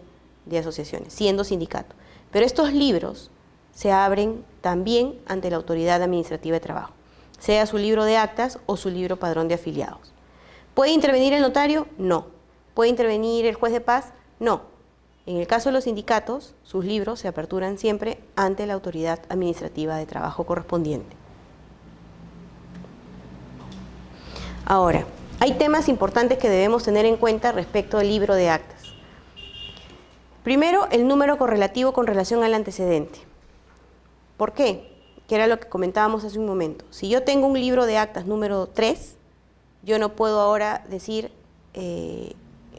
de asociaciones, siendo sindicato. Pero estos libros se abren también ante la Autoridad Administrativa de Trabajo, sea su libro de actas o su libro padrón de afiliados. ¿Puede intervenir el notario? No. ¿Puede intervenir el juez de paz? No. En el caso de los sindicatos, sus libros se aperturan siempre ante la Autoridad Administrativa de Trabajo correspondiente. Ahora, Hay temas importantes que debemos tener en cuenta respecto al libro de actas. Primero, el número correlativo con relación al antecedente. ¿Por qué? Que era lo que comentábamos hace un momento. Si yo tengo un libro de actas número 3, yo no puedo ahora decir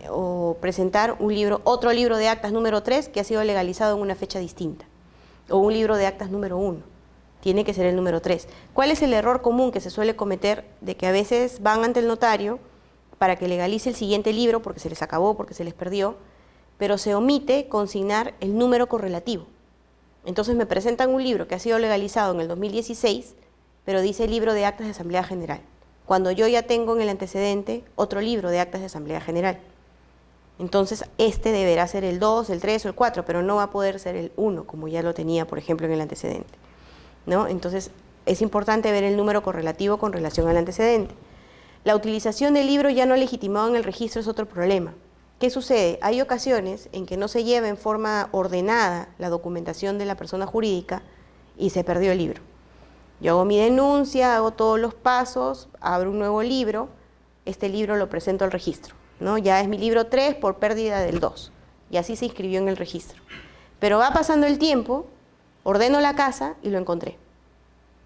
o presentar otro libro de actas número 3 que ha sido legalizado en una fecha distinta, o un libro de actas número 1. Tiene que ser el número 3. ¿Cuál es el error común que se suele cometer? De que a veces van ante el notario para que legalice el siguiente libro porque se les acabó, porque se les perdió, pero se omite consignar el número correlativo. Entonces me presentan un libro que ha sido legalizado en el 2016, pero dice libro de actas de Asamblea General, cuando yo ya tengo en el antecedente otro libro de actas de Asamblea General. Entonces este deberá ser el 2, el 3 o el 4, pero no va a poder ser el 1, como ya lo tenía, por ejemplo, en el antecedente, ¿no? Entonces es importante ver el número correlativo con relación al antecedente. La utilización del libro ya no legitimado en el registro es otro problema. ¿Qué sucede? Hay ocasiones en que no se lleva en forma ordenada la documentación de la persona jurídica y se perdió el libro. Yo hago mi denuncia, hago todos los pasos, abro un nuevo libro, este libro lo presento al registro, ¿no? Ya es mi libro 3 por pérdida del 2, y así se inscribió en el registro. Pero va pasando el tiempo, ordeno la casa y lo encontré.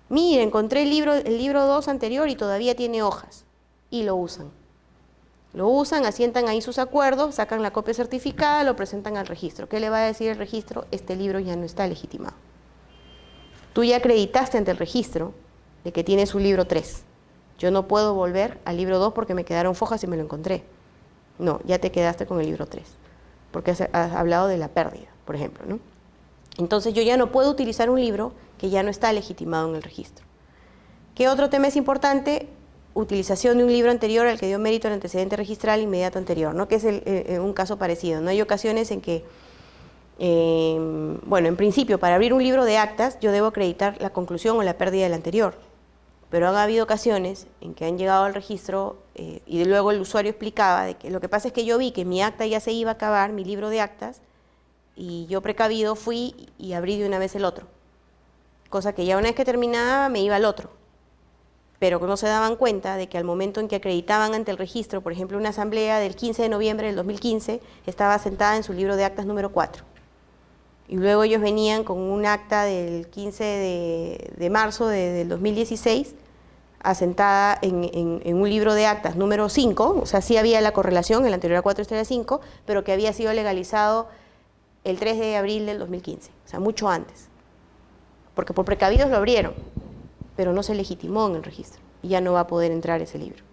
Mira, encontré el libro 2 anterior y todavía tiene hojas, y lo usan. Lo usan, asientan ahí sus acuerdos, sacan la copia certificada, lo presentan al registro. ¿Qué le va a decir el registro? Este libro ya no está legitimado. Tú ya acreditaste ante el registro de que tienes un libro 3. Yo no puedo volver al libro 2 porque me quedaron fojas y me lo encontré. No, ya te quedaste con el libro 3, porque has hablado de la pérdida, por ejemplo, ¿no? Entonces yo ya no puedo utilizar un libro que ya no está legitimado en el registro. ¿Qué otro tema es importante? Utilización de un libro anterior al que dio mérito el antecedente registral inmediato anterior, ¿no? Que es un caso parecido, ¿no? Hay ocasiones en que, bueno, en principio, para abrir un libro de actas, yo debo acreditar la conclusión o la pérdida del anterior, pero han habido ocasiones en que han llegado al registro y luego el usuario explicaba de que lo que pasa es que yo vi que mi acta ya se iba a acabar, mi libro de actas, y yo precavido fui y abrí de una vez el otro, cosa que ya una vez que terminaba me iba al otro, pero no se daban cuenta de que al momento en que acreditaban ante el registro, por ejemplo, una asamblea del 15 de noviembre del 2015 estaba sentada en su libro de actas número 4. Y luego ellos venían con un acta del 15 de marzo del 2016, asentada en un libro de actas número 5, o sea, sí había la correlación, el anterior a 4, este era 5, pero que había sido legalizado el 3 de abril del 2015, o sea, mucho antes. Porque por precavidos lo abrieron, pero no se legitimó en el registro y ya no va a poder entrar ese libro,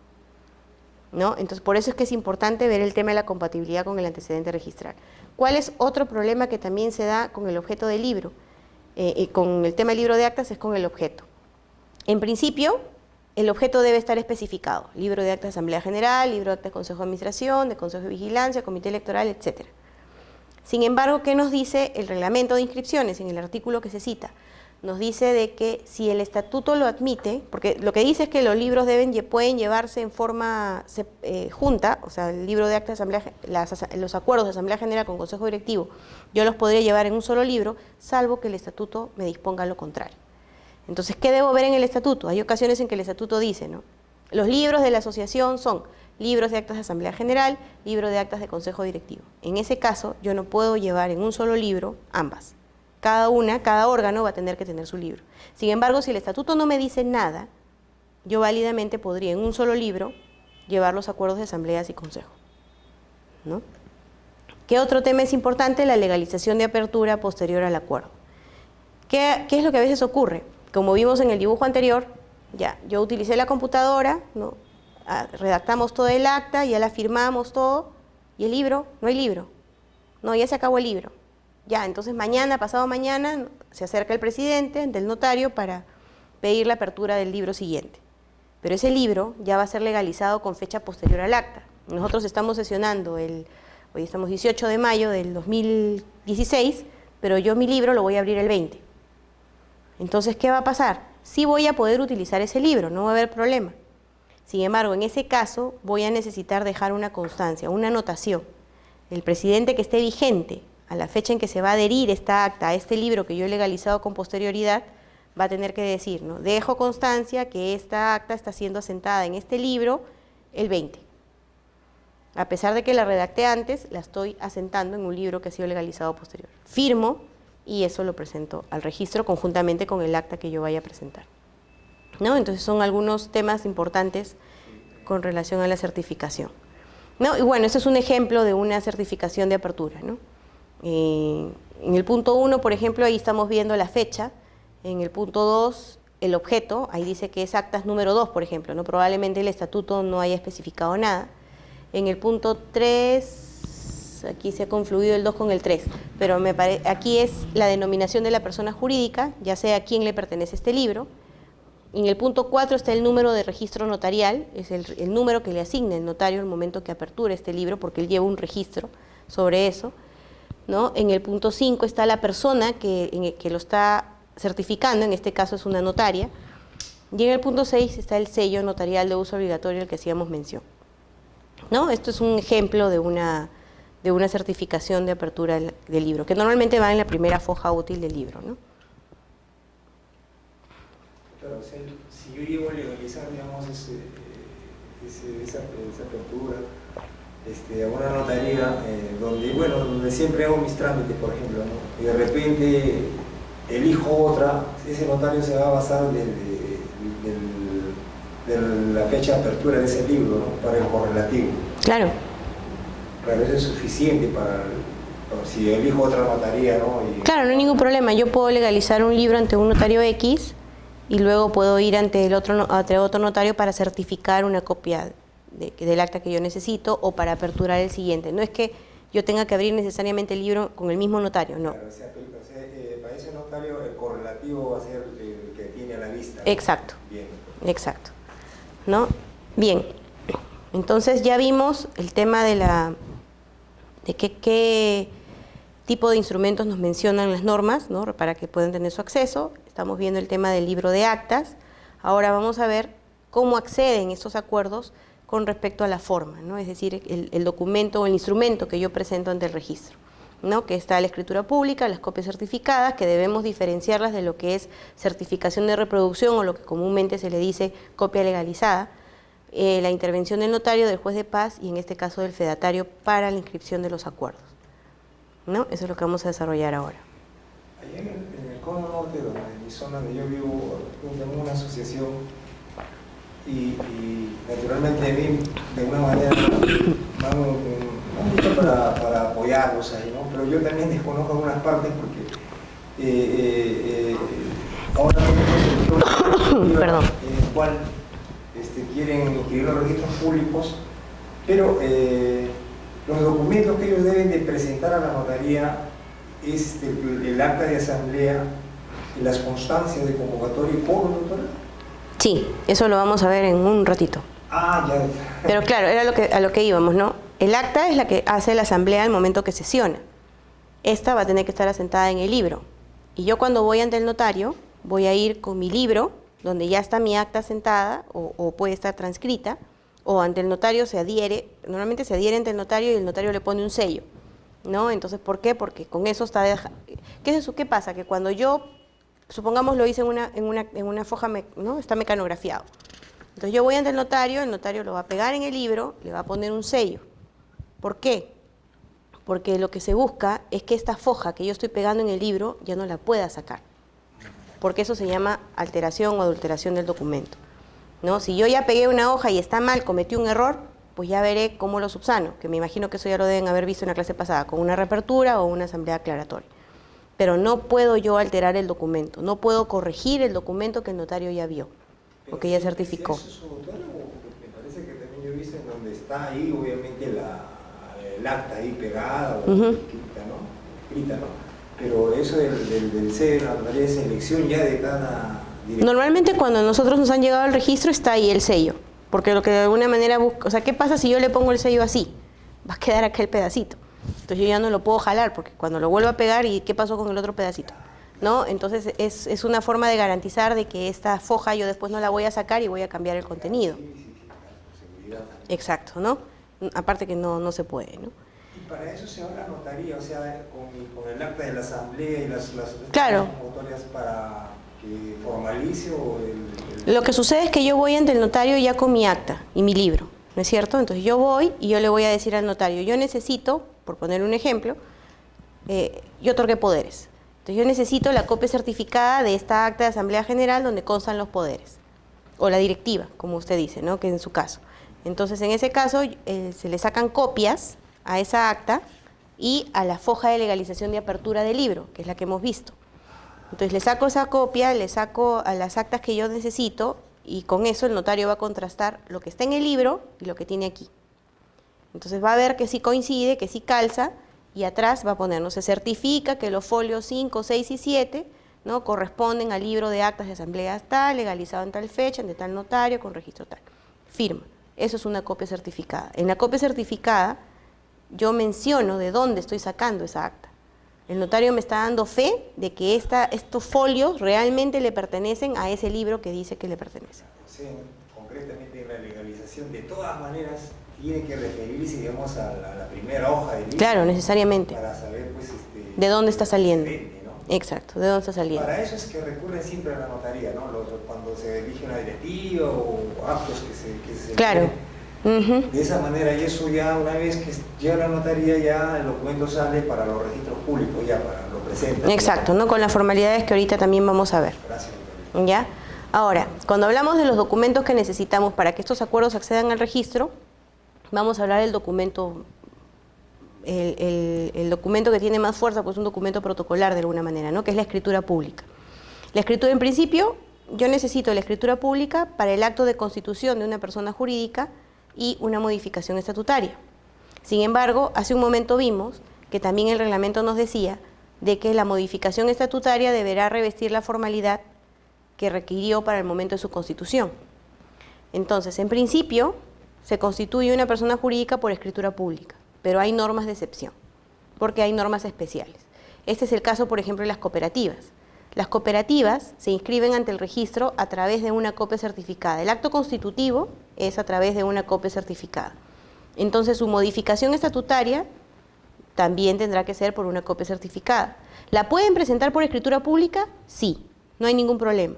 ¿no? Entonces, por eso es que es importante ver el tema de la compatibilidad con el antecedente registral. ¿Cuál es otro problema que también se da con el objeto del libro? Con el tema del libro de actas es con el objeto. En principio, el objeto debe estar especificado. Libro de actas de Asamblea General, libro de actas de Consejo de Administración, de Consejo de Vigilancia, Comité Electoral, etc. Sin embargo, ¿qué nos dice el reglamento de inscripciones en el artículo que se cita? Nos dice de que si el estatuto lo admite, porque lo que dice es que los libros pueden llevarse en forma junta, o sea, el libro de actas de Asamblea, los acuerdos de Asamblea General con Consejo Directivo, yo los podría llevar en un solo libro, salvo que el estatuto me disponga lo contrario. Entonces, ¿qué debo ver en el estatuto? Hay ocasiones en que el estatuto dice, ¿no? Los libros de la asociación son libros de actas de Asamblea General, libro de actas de Consejo Directivo. En ese caso, yo no puedo llevar en un solo libro ambas. Cada órgano va a tener que tener su libro. Sin embargo, si el estatuto no me dice nada, yo válidamente podría en un solo libro llevar los acuerdos de asambleas y consejo, ¿no? ¿Qué otro tema es importante? La legalización de apertura posterior al acuerdo. ¿Qué es lo que a veces ocurre? Como vimos en el dibujo anterior, ya, yo utilicé la computadora, ¿no? Redactamos todo el acta, ya la firmamos todo, y el libro, no hay libro. No, ya se acabó el libro. Ya, entonces mañana, pasado mañana, se acerca el presidente del notario para pedir la apertura del libro siguiente. Pero ese libro ya va a ser legalizado con fecha posterior al acta. Nosotros estamos sesionando hoy estamos 18 de mayo del 2016, pero yo mi libro lo voy a abrir el 20. Entonces, ¿qué va a pasar? Sí voy a poder utilizar ese libro, no va a haber problema. Sin embargo, en ese caso voy a necesitar dejar una constancia, una anotación. El presidente que esté vigente a la fecha en que se va a adherir esta acta a este libro que yo he legalizado con posterioridad, va a tener que decir, ¿no? Dejo constancia que esta acta está siendo asentada en este libro el 20. A pesar de que la redacté antes, la estoy asentando en un libro que ha sido legalizado posterior. Firmo y eso lo presento al registro conjuntamente con el acta que yo vaya a presentar, ¿no? Entonces son algunos temas importantes con relación a la certificación, ¿no? Y bueno, este es un ejemplo de una certificación de apertura, ¿no? En el punto 1, por ejemplo, ahí estamos viendo la fecha. En el punto 2, el objeto, ahí dice que es actas número 2, por ejemplo, ¿no? Probablemente el estatuto no haya especificado nada. En el punto 3, aquí se ha confluido el 2 con el 3, pero aquí es la denominación de la persona jurídica, ya sea a quién le pertenece este libro. En el punto 4 está el número de registro notarial, es el número que le asigna el notario al momento que aperture este libro, porque él lleva un registro sobre eso, ¿no? En el punto 5 está la persona que lo está certificando, en este caso es una notaria, y en el punto 6 está el sello notarial de uso obligatorio al que hacíamos mención, ¿no? Esto es un ejemplo de una certificación de apertura del libro, que normalmente va en la primera foja útil del libro, ¿no? Claro, o sea, si yo llego a legalizar, digamos, esa apertura, a una notaría donde siempre hago mis trámites, por ejemplo, ¿no? Y de repente elijo otra, ese notario se va a basar de la fecha de apertura de ese libro, ¿no? Para el correlativo. Claro. Claro, eso es suficiente si elijo otra notaría, ¿no? Claro, no hay ningún problema. Yo puedo legalizar un libro ante un notario X y luego puedo ir ante otro notario para certificar una copia del acta que yo necesito o para aperturar el siguiente. No es que yo tenga que abrir necesariamente el libro con el mismo notario, no. Claro, para ese notario el correlativo va a ser el que tiene a la vista, ¿no? Exacto. Bien. Exacto. ¿No? Bien. Entonces ya vimos el tema de qué tipo de instrumentos nos mencionan las normas, ¿no? Para que puedan tener su acceso. Estamos viendo el tema del libro de actas. Ahora vamos a ver cómo acceden estos acuerdos con respecto a la forma, ¿no? Es decir, el documento o el instrumento que yo presento ante el registro, ¿no? Que está la escritura pública, las copias certificadas, que debemos diferenciarlas de lo que es certificación de reproducción o lo que comúnmente se le dice copia legalizada, la intervención del notario, del juez de paz y en este caso del fedatario para la inscripción de los acuerdos, ¿no? Eso es lo que vamos a desarrollar ahora. Allá en el Cono Norte, en mi zona donde yo vivo, tengo una asociación y naturalmente a mí de alguna manera me han dicho para apoyarlos ahí, ¿no? Pero yo también desconozco algunas partes porque ahora Perdón. en el cual quieren inscribir los registros públicos, pero los documentos que ellos deben de presentar a la notaría es el acta de asamblea y las constancias de convocatoria y cobro, doctora. Sí, eso lo vamos a ver en un ratito. Ah, ya. Pero claro, era a lo que íbamos, ¿no? El acta es la que hace la asamblea al momento que sesiona. Esta va a tener que estar asentada en el libro. Y yo cuando voy ante el notario, voy a ir con mi libro, donde ya está mi acta asentada, o puede estar transcrita, o ante el notario se adhiere, normalmente se adhiere ante el notario y el notario le pone un sello, ¿no? Entonces, ¿por qué? Porque con eso está... ¿Qué es eso? ¿Qué pasa? Que cuando yo, supongamos lo hice en una foja, ¿no? Está mecanografiado. Entonces yo voy ante el notario lo va a pegar en el libro, le va a poner un sello. ¿Por qué? Porque lo que se busca es que esta foja que yo estoy pegando en el libro ya no la pueda sacar, porque eso se llama alteración o adulteración del documento, ¿no? Si yo ya pegué una hoja y está mal, cometí un error, pues ya veré cómo lo subsano, que me imagino que eso ya lo deben haber visto en la clase pasada, con una reapertura o una asamblea aclaratoria. Pero no puedo yo alterar el documento, no puedo corregir el documento que el notario ya vio, o que ya certificó. ¿Eso es autónomo? Me parece que también yo he visto en donde está ahí, obviamente, el acta ahí pegada o escrita, ¿no? Pero eso del sello, la notaría de selección ya de cada director. Normalmente cuando a nosotros nos han llegado al registro está ahí el sello, porque lo que de alguna manera busca, o sea, ¿qué pasa si yo le pongo el sello así? Va a quedar aquel pedacito. Entonces yo ya no lo puedo jalar, porque cuando lo vuelvo a pegar, ¿y qué pasó con el otro pedacito? ¿No? Entonces es una forma de garantizar de que esta foja yo después no la voy a sacar y voy a cambiar el contenido. Sí, claro, seguridad también. Exacto, ¿no? Aparte que no se puede, ¿no? Y para eso se va a la notaría, o sea, con el acta de la asamblea y las Claro. convocatorias para que formalice o Lo que sucede es que yo voy ante el notario ya con mi acta y mi libro. ¿no es cierto? Entonces yo voy y yo le voy a decir al notario, yo necesito, por poner un ejemplo, yo otorgué poderes. Entonces yo necesito la copia certificada de esta acta de Asamblea General donde constan los poderes, o la directiva, como usted dice, ¿no? Que en su caso. Entonces en ese caso se le sacan copias a esa acta y a la foja de legalización de apertura del libro, que es la que hemos visto. Entonces le saco esa copia, le saco a las actas que yo necesito y con eso el notario va a contrastar lo que está en el libro y lo que tiene aquí. Entonces va a ver que sí coincide, que sí calza, y atrás va a poner, ¿no? Se certifica que los folios 5, 6 y 7, ¿no? Corresponden al libro de actas de asambleas tal, legalizado en tal fecha, de tal notario, con registro tal. Firma. Eso es una copia certificada. En la copia certificada yo menciono de dónde estoy sacando esa acta. El notario me está dando fe de que estos folios realmente le pertenecen a ese libro que dice que le pertenece. O sea, concretamente en la legalización, de todas maneras, tiene que referirse, digamos, a la primera hoja del libro. Claro, necesariamente. Para saber, pues, de dónde está saliendo. ¿No? Exacto, de dónde está saliendo. Para eso es que recurren siempre a la notaría, ¿no? Cuando se elige una directiva o actos que se claro. De esa manera, y eso ya una vez que llega la notaría, ya el documento sale para los registros públicos, ya para lo presenta. Exacto, ¿no? Con las formalidades que ahorita también vamos a ver. Gracias. ¿Ya? Ahora, cuando hablamos de los documentos que necesitamos para que estos acuerdos accedan al registro, vamos a hablar del documento, el documento que tiene más fuerza, pues un documento protocolar de alguna manera, ¿no? Que es la escritura pública. La escritura, en principio, yo necesito la escritura pública para el acto de constitución de una persona jurídica y una modificación estatutaria. Sin embargo, hace un momento vimos que también el reglamento nos decía de que la modificación estatutaria deberá revestir la formalidad que requirió para el momento de su constitución. Entonces, en principio, se constituye una persona jurídica por escritura pública, pero hay normas de excepción, porque hay normas especiales. Este es el caso, por ejemplo, de las cooperativas. Las cooperativas se inscriben ante el registro a través de una copia certificada. El acto constitutivo es a través de una copia certificada. Entonces, su modificación estatutaria también tendrá que ser por una copia certificada. ¿La pueden presentar por escritura pública? Sí, no hay ningún problema.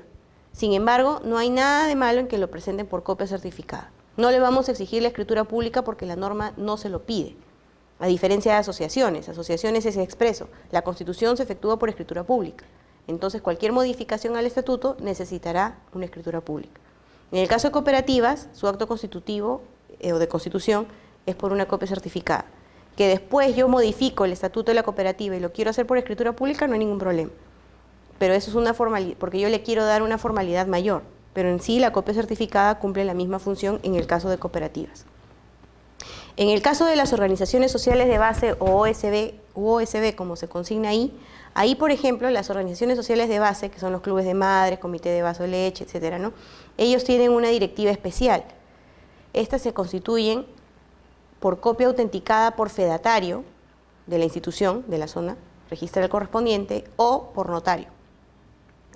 Sin embargo, no hay nada de malo en que lo presenten por copia certificada. No le vamos a exigir la escritura pública porque la norma no se lo pide. A diferencia de asociaciones es expreso. La Constitución se efectúa por escritura pública. Entonces, cualquier modificación al estatuto necesitará una escritura pública. En el caso de cooperativas, su acto constitutivo o de constitución es por una copia certificada. Que después yo modifico el estatuto de la cooperativa y lo quiero hacer por escritura pública, no hay ningún problema. Pero eso es una formalidad, porque yo le quiero dar una formalidad mayor. Pero en sí la copia certificada cumple la misma función en el caso de cooperativas. En el caso de las organizaciones sociales de base o OSB, como se consigna ahí, por ejemplo, las organizaciones sociales de base, que son los clubes de madres, comité de vaso de leche, etcétera, ¿no? Ellos tienen una directiva especial. Estas se constituyen por copia autenticada por fedatario de la institución, de la zona registral correspondiente, o por notario.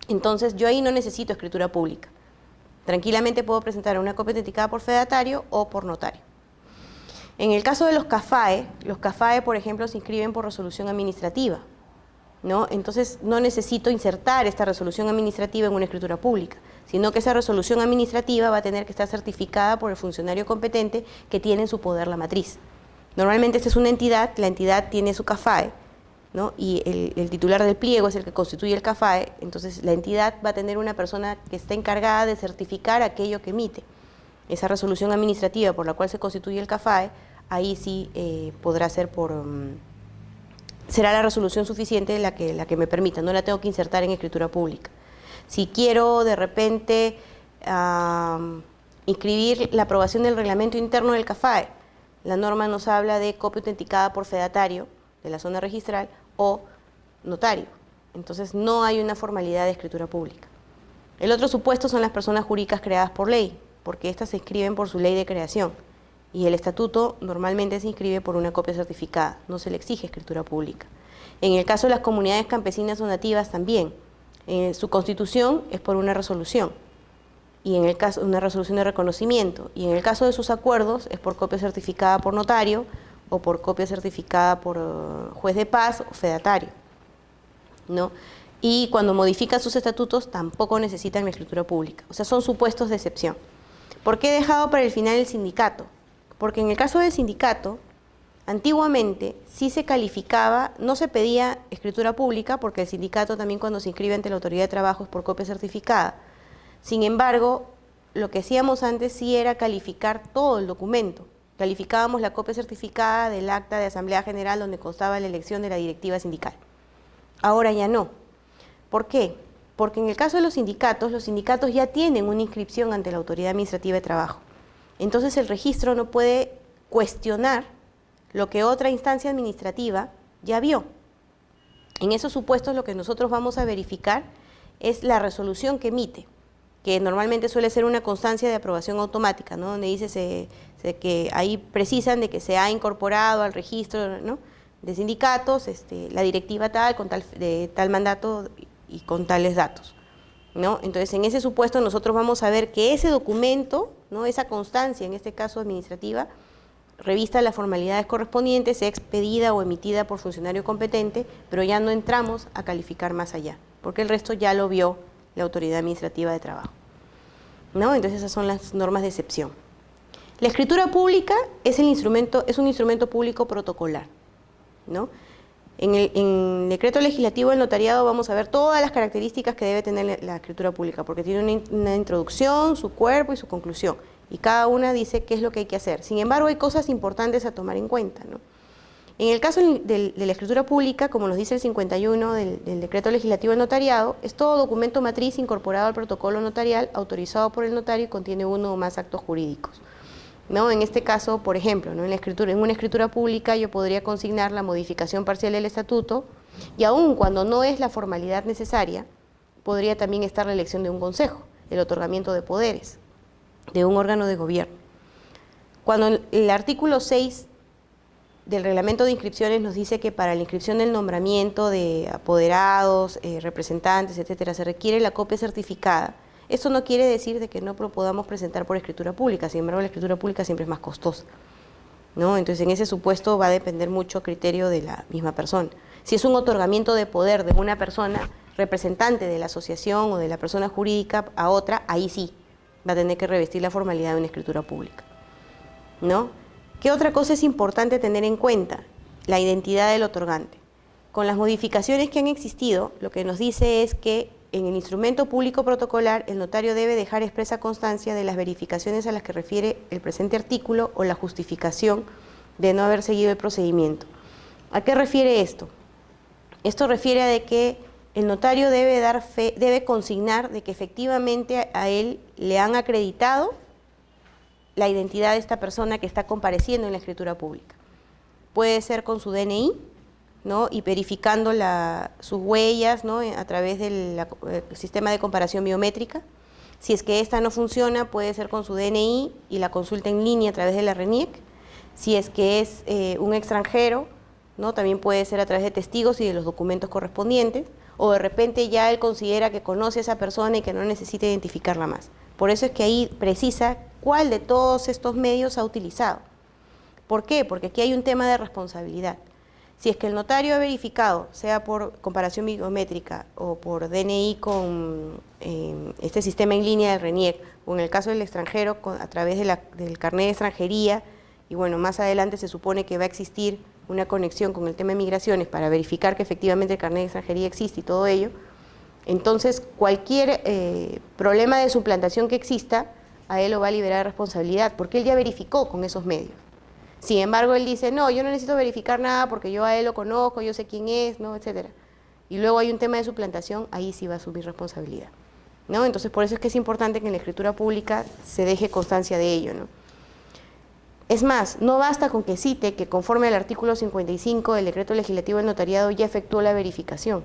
Entonces, yo ahí no necesito escritura pública. Tranquilamente puedo presentar una copia autenticada por fedatario o por notario. En el caso de los CAFAE, por ejemplo, se inscriben por resolución administrativa, ¿no? Entonces, no necesito insertar esta resolución administrativa en una escritura pública, sino que esa resolución administrativa va a tener que estar certificada por el funcionario competente que tiene en su poder la matriz. Normalmente esta es una entidad, la entidad tiene su CAFAE, ¿no? Y el titular del pliego es el que constituye el CAFAE, entonces la entidad va a tener una persona que está encargada de certificar aquello que emite. Esa resolución administrativa por la cual se constituye el CAFAE, ahí sí podrá ser será la resolución suficiente la que me permita, no la tengo que insertar en escritura pública. Si quiero de repente inscribir la aprobación del reglamento interno del CAFAE, la norma nos habla de copia autenticada por fedatario de la zona registral o notario. Entonces no hay una formalidad de escritura pública. El otro supuesto son las personas jurídicas creadas por ley, porque éstas se inscriben por su ley de creación y el estatuto normalmente se inscribe por una copia certificada, no se le exige escritura pública. En el caso de las comunidades campesinas o nativas también, su constitución es por una resolución, y en el caso una resolución de reconocimiento, y en el caso de sus acuerdos es por copia certificada por notario o por copia certificada por juez de paz o fedatario, ¿no? Y cuando modifican sus estatutos tampoco necesitan la escritura pública, o sea, son supuestos de excepción. ¿Por qué he dejado para el final el sindicato? Porque en el caso del sindicato, antiguamente sí se calificaba, no se pedía escritura pública, porque el sindicato también cuando se inscribe ante la autoridad de trabajo es por copia certificada. Sin embargo, lo que hacíamos antes sí era calificar todo el documento. Calificábamos la copia certificada del acta de Asamblea General donde constaba la elección de la directiva sindical. Ahora ya no. ¿Por qué? Porque en el caso de los sindicatos ya tienen una inscripción ante la Autoridad Administrativa de Trabajo. Entonces el registro no puede cuestionar lo que otra instancia administrativa ya vio. En esos supuestos lo que nosotros vamos a verificar es la resolución que emite, que normalmente suele ser una constancia de aprobación automática, ¿no? Donde dice que ahí precisan de que se ha incorporado al registro, ¿no?, de sindicatos la directiva tal, con de tal mandato y con tales datos, ¿no? Entonces, en ese supuesto nosotros vamos a ver que ese documento, ¿no?, esa constancia, en este caso administrativa, revista las formalidades correspondientes, sea expedida o emitida por funcionario competente, pero ya no entramos a calificar más allá, porque el resto ya lo vio la Autoridad Administrativa de Trabajo, ¿no? Entonces esas son las normas de excepción. La escritura pública es un instrumento público protocolar, ¿no? En el decreto legislativo del notariado vamos a ver todas las características que debe tener la escritura pública, porque tiene una introducción, su cuerpo y su conclusión, y cada una dice qué es lo que hay que hacer. Sin embargo, hay cosas importantes a tomar en cuenta, ¿no? En el caso de la escritura pública, como nos dice el 51 del decreto legislativo del notariado, es todo documento matriz incorporado al protocolo notarial, autorizado por el notario y contiene uno o más actos jurídicos, ¿no? En este caso, por ejemplo, ¿no?, en una escritura pública yo podría consignar la modificación parcial del estatuto y aun cuando no es la formalidad necesaria, podría también estar la elección de un consejo, el otorgamiento de poderes de un órgano de gobierno. Cuando el artículo 6 del reglamento de inscripciones nos dice que para la inscripción del nombramiento de apoderados, representantes, etcétera, se requiere la copia certificada. Esto no quiere decir de que no podamos presentar por escritura pública, sin embargo la escritura pública siempre es más costosa, ¿no? Entonces en ese supuesto va a depender mucho criterio de la misma persona. Si es un otorgamiento de poder de una persona representante de la asociación o de la persona jurídica a otra, ahí sí va a tener que revestir la formalidad de una escritura pública, ¿no? ¿Qué otra cosa es importante tener en cuenta? La identidad del otorgante. Con las modificaciones que han existido, lo que nos dice es que en el instrumento público protocolar, el notario debe dejar expresa constancia de las verificaciones a las que refiere el presente artículo o la justificación de no haber seguido el procedimiento. ¿A qué refiere esto? Esto refiere a de que el notario debe consignar de que efectivamente a él le han acreditado la identidad de esta persona que está compareciendo en la escritura pública. Puede ser con su DNI, ¿no?, y verificando sus huellas, ¿no?, a través del sistema de comparación biométrica. Si es que esta no funciona, puede ser con su DNI y la consulta en línea a través de la RENIEC. Si es que es un extranjero, ¿no?, también puede ser a través de testigos y de los documentos correspondientes, o de repente ya él considera que conoce a esa persona y que no necesita identificarla más. Por eso es que ahí precisa cuál de todos estos medios ha utilizado. ¿Por qué? Porque aquí hay un tema de responsabilidad. Si es que el notario ha verificado, sea por comparación biométrica o por DNI con este sistema en línea del RENIEC, o en el caso del extranjero a través del carnet de extranjería, y bueno, más adelante se supone que va a existir una conexión con el tema de migraciones para verificar que efectivamente el carnet de extranjería existe y todo ello, entonces cualquier problema de suplantación que exista, a él lo va a liberar de responsabilidad, porque él ya verificó con esos medios. Sin embargo, él dice, no, yo no necesito verificar nada porque yo a él lo conozco, yo sé quién es, ¿no?, etcétera. Y luego hay un tema de suplantación, ahí sí va a asumir responsabilidad, ¿no? Entonces, por eso es que es importante que en la escritura pública se deje constancia de ello, ¿no? Es más, no basta con que cite que conforme al artículo 55 del decreto legislativo del notariado ya efectuó la verificación.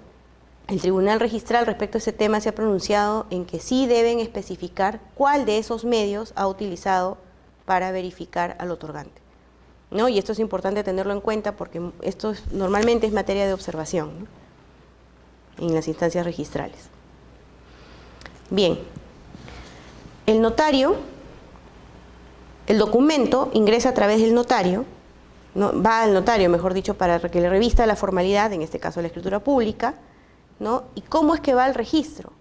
El Tribunal Registral respecto a ese tema se ha pronunciado en que sí deben especificar cuál de esos medios ha utilizado para verificar al otorgante, ¿no? Y esto es importante tenerlo en cuenta porque esto normalmente es materia de observación, ¿no?, en las instancias registrales. Bien, el documento ingresa a través del notario, ¿no?, va al notario, mejor dicho, para que le revista la formalidad, en este caso la escritura pública, ¿no? ¿Y cómo es que va al registro?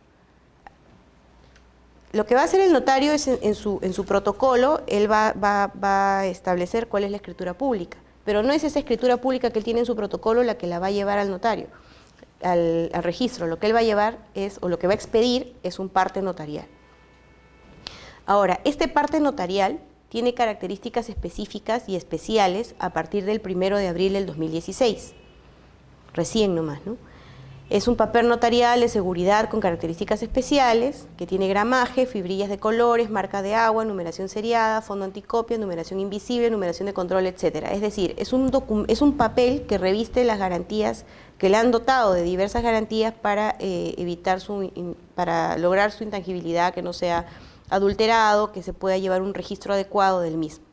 Lo que va a hacer el notario es en su protocolo, él va a establecer cuál es la escritura pública, pero no es esa escritura pública que él tiene en su protocolo la que la va a llevar al notario, al registro. Lo que él va a llevar es, o lo que va a expedir, es un parte notarial. Ahora, este parte notarial tiene características específicas y especiales a partir del 1 de abril del 2016, recién nomás, ¿no? Es un papel notarial de seguridad con características especiales, que tiene gramaje, fibrillas de colores, marca de agua, numeración seriada, fondo anticopia, numeración invisible, numeración de control, etc. Es decir, es un papel que reviste las garantías, que le han dotado de diversas garantías para para lograr su intangibilidad, que no sea adulterado, que se pueda llevar un registro adecuado del mismo,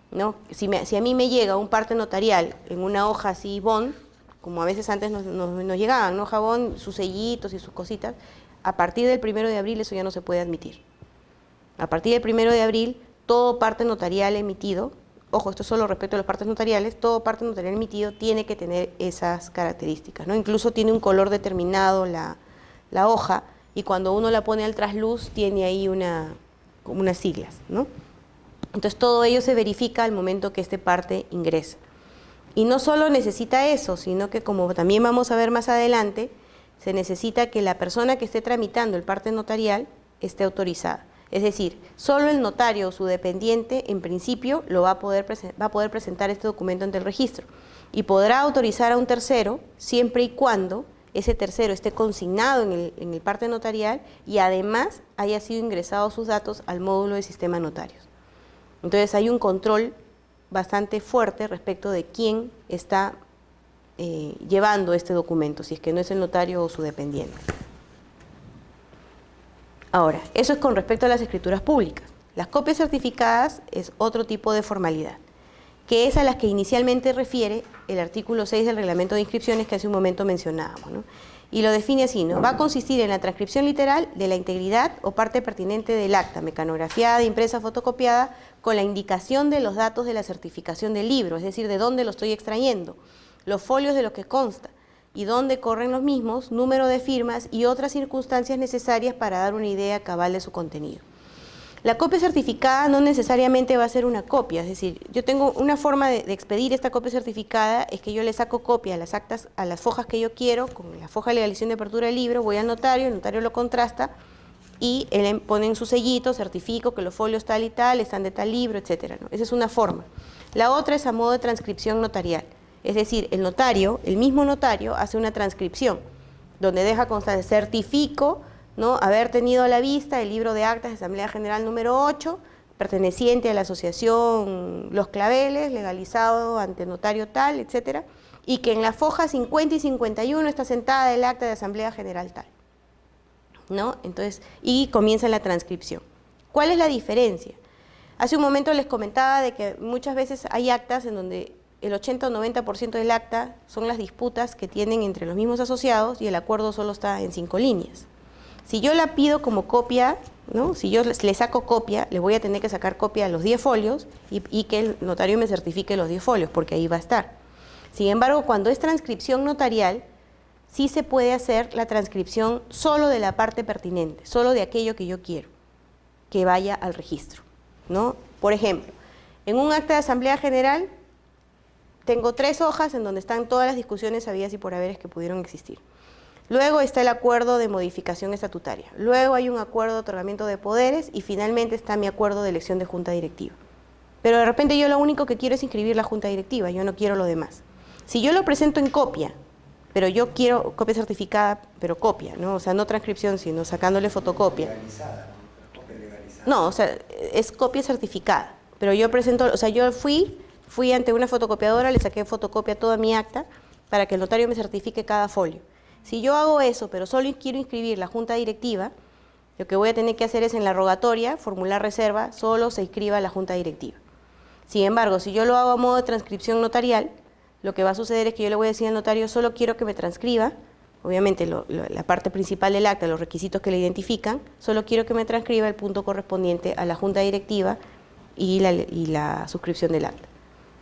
¿no? Si a mí me llega un parte notarial en una hoja así bond, como a veces antes nos llegaban, ¿no? Jabón, sus sellitos y sus cositas, a partir del 1 de abril eso ya no se puede admitir. A partir del 1 de abril, todo parte notarial emitido, ojo, esto es solo respecto a los partes notariales, todo parte notarial emitido tiene que tener esas características, ¿no? Incluso tiene un color determinado la hoja, y cuando uno la pone al trasluz tiene ahí como unas siglas, ¿no? Entonces todo ello se verifica al momento que este parte ingresa. Y no solo necesita eso, sino que, como también vamos a ver más adelante, se necesita que la persona que esté tramitando el parte notarial esté autorizada. Es decir, solo el notario o su dependiente, en principio, va a poder presentar este documento ante el registro, y podrá autorizar a un tercero siempre y cuando ese tercero esté consignado en el parte notarial y además haya sido ingresados sus datos al módulo de sistema notarios. Entonces hay un control bastante fuerte respecto de quién está llevando este documento, si es que no es el notario o su dependiente. Ahora, eso es con respecto a las escrituras públicas. Las copias certificadas es otro tipo de formalidad, que es a las que inicialmente refiere el artículo 6 del reglamento de inscripciones que hace un momento mencionábamos, ¿no? Y lo define así, ¿no? Va a consistir en la transcripción literal de la integridad o parte pertinente del acta, mecanografiada, impresa, fotocopiada, con la indicación de los datos de la certificación del libro, es decir, de dónde lo estoy extrayendo, los folios de los que consta, y dónde corren los mismos, número de firmas y otras circunstancias necesarias para dar una idea cabal de su contenido. La copia certificada no necesariamente va a ser una copia, es decir, yo tengo una forma de expedir esta copia certificada, es que yo le saco copia a las actas, a las fojas que yo quiero, con la foja de legalización de apertura del libro, voy al notario, el notario lo contrasta y él pone en su sellito, certifico que los folios tal y tal, están de tal libro, etcétera, ¿no? Esa es una forma. La otra es a modo de transcripción notarial, es decir, el notario, el mismo notario, hace una transcripción, donde deja constancia, certifico, ¿no?, haber tenido a la vista el libro de actas de Asamblea General número 8, perteneciente a la asociación Los Claveles, legalizado ante notario tal, etcétera, y que en la foja 50 y 51 está sentada el acta de Asamblea General tal, ¿no? Entonces, y comienza la transcripción. ¿Cuál es la diferencia? Hace un momento les comentaba de que muchas veces hay actas en donde el 80 o 90% del acta son las disputas que tienen entre los mismos asociados y el acuerdo solo está en 5 líneas. Si yo la pido como copia, ¿no?, si yo le saco copia, le voy a tener que sacar copia a los 10 folios y que el notario me certifique los 10 folios, porque ahí va a estar. Sin embargo, cuando es transcripción notarial, sí se puede hacer la transcripción solo de la parte pertinente, solo de aquello que yo quiero que vaya al registro, ¿no? Por ejemplo, en un acta de Asamblea General tengo 3 hojas en donde están todas las discusiones habidas y por haberes que pudieron existir. Luego está el acuerdo de modificación estatutaria. Luego hay un acuerdo de otorgamiento de poderes y finalmente está mi acuerdo de elección de junta directiva. Pero de repente yo lo único que quiero es inscribir la junta directiva, yo no quiero lo demás. Si yo lo presento en copia, pero yo quiero copia certificada, pero copia, ¿no? O sea, no transcripción, sino sacándole fotocopia. Legalizada, ¿no? Copia legalizada. No, o sea, es copia certificada. Pero yo presento, o sea, yo fui ante una fotocopiadora, le saqué fotocopia a toda mi acta para que el notario me certifique cada folio. Si yo hago eso, pero solo quiero inscribir la junta directiva, lo que voy a tener que hacer es en la rogatoria, formular reserva, solo se inscriba la junta directiva. Sin embargo, si yo lo hago a modo de transcripción notarial, lo que va a suceder es que yo le voy a decir al notario, solo quiero que me transcriba, obviamente la parte principal del acta, los requisitos que le identifican, solo quiero que me transcriba el punto correspondiente a la junta directiva y la suscripción del acta.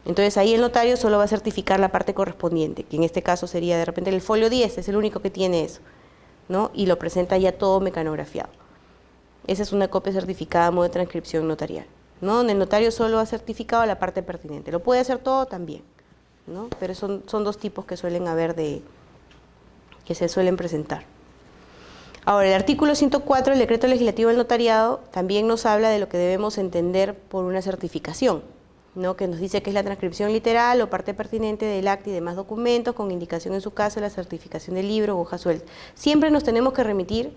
Entonces ahí el notario solo va a certificar la parte correspondiente, que en este caso sería de repente el folio 10, es el único que tiene eso, ¿no? Y lo presenta ya todo mecanografiado. Esa es una copia certificada a modo de transcripción notarial, ¿no? Donde el notario solo ha certificado la parte pertinente. Lo puede hacer todo también, ¿no? Pero son dos tipos que suelen haber que se suelen presentar. Ahora, el artículo 104 del Decreto Legislativo del Notariado también nos habla de lo que debemos entender por una certificación, ¿no? Que nos dice que es la transcripción literal o parte pertinente del acta y demás documentos, con indicación en su caso de la certificación del libro o hoja suelta. Siempre nos tenemos que remitir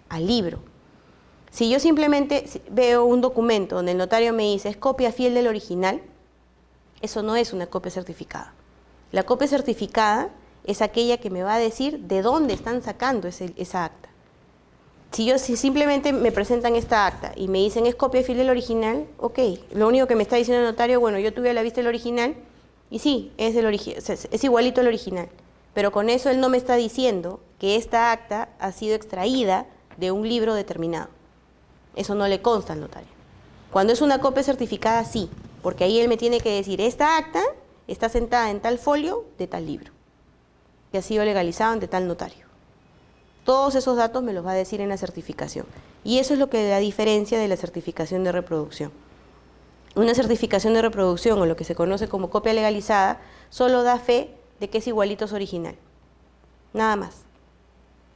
al libro. Si yo simplemente veo un documento donde el notario me dice es copia fiel del original, eso no es una copia certificada. La copia certificada es aquella que me va a decir de dónde están sacando esa acta. Si simplemente me presentan esta acta y me dicen es copia fiel del original, ok, lo único que me está diciendo el notario, bueno, yo tuve a la vista el original y sí, es igualito al original, pero con eso él no me está diciendo que esta acta ha sido extraída de un libro determinado. Eso no le consta al notario. Cuando es una copia certificada, sí, porque ahí él me tiene que decir, esta acta está sentada en tal folio de tal libro, que ha sido legalizado ante tal notario. Todos esos datos me los va a decir en la certificación. Y eso es lo que la diferencia de la certificación de reproducción. Una certificación de reproducción, o lo que se conoce como copia legalizada, solo da fe de que es igualito a su original. Nada más.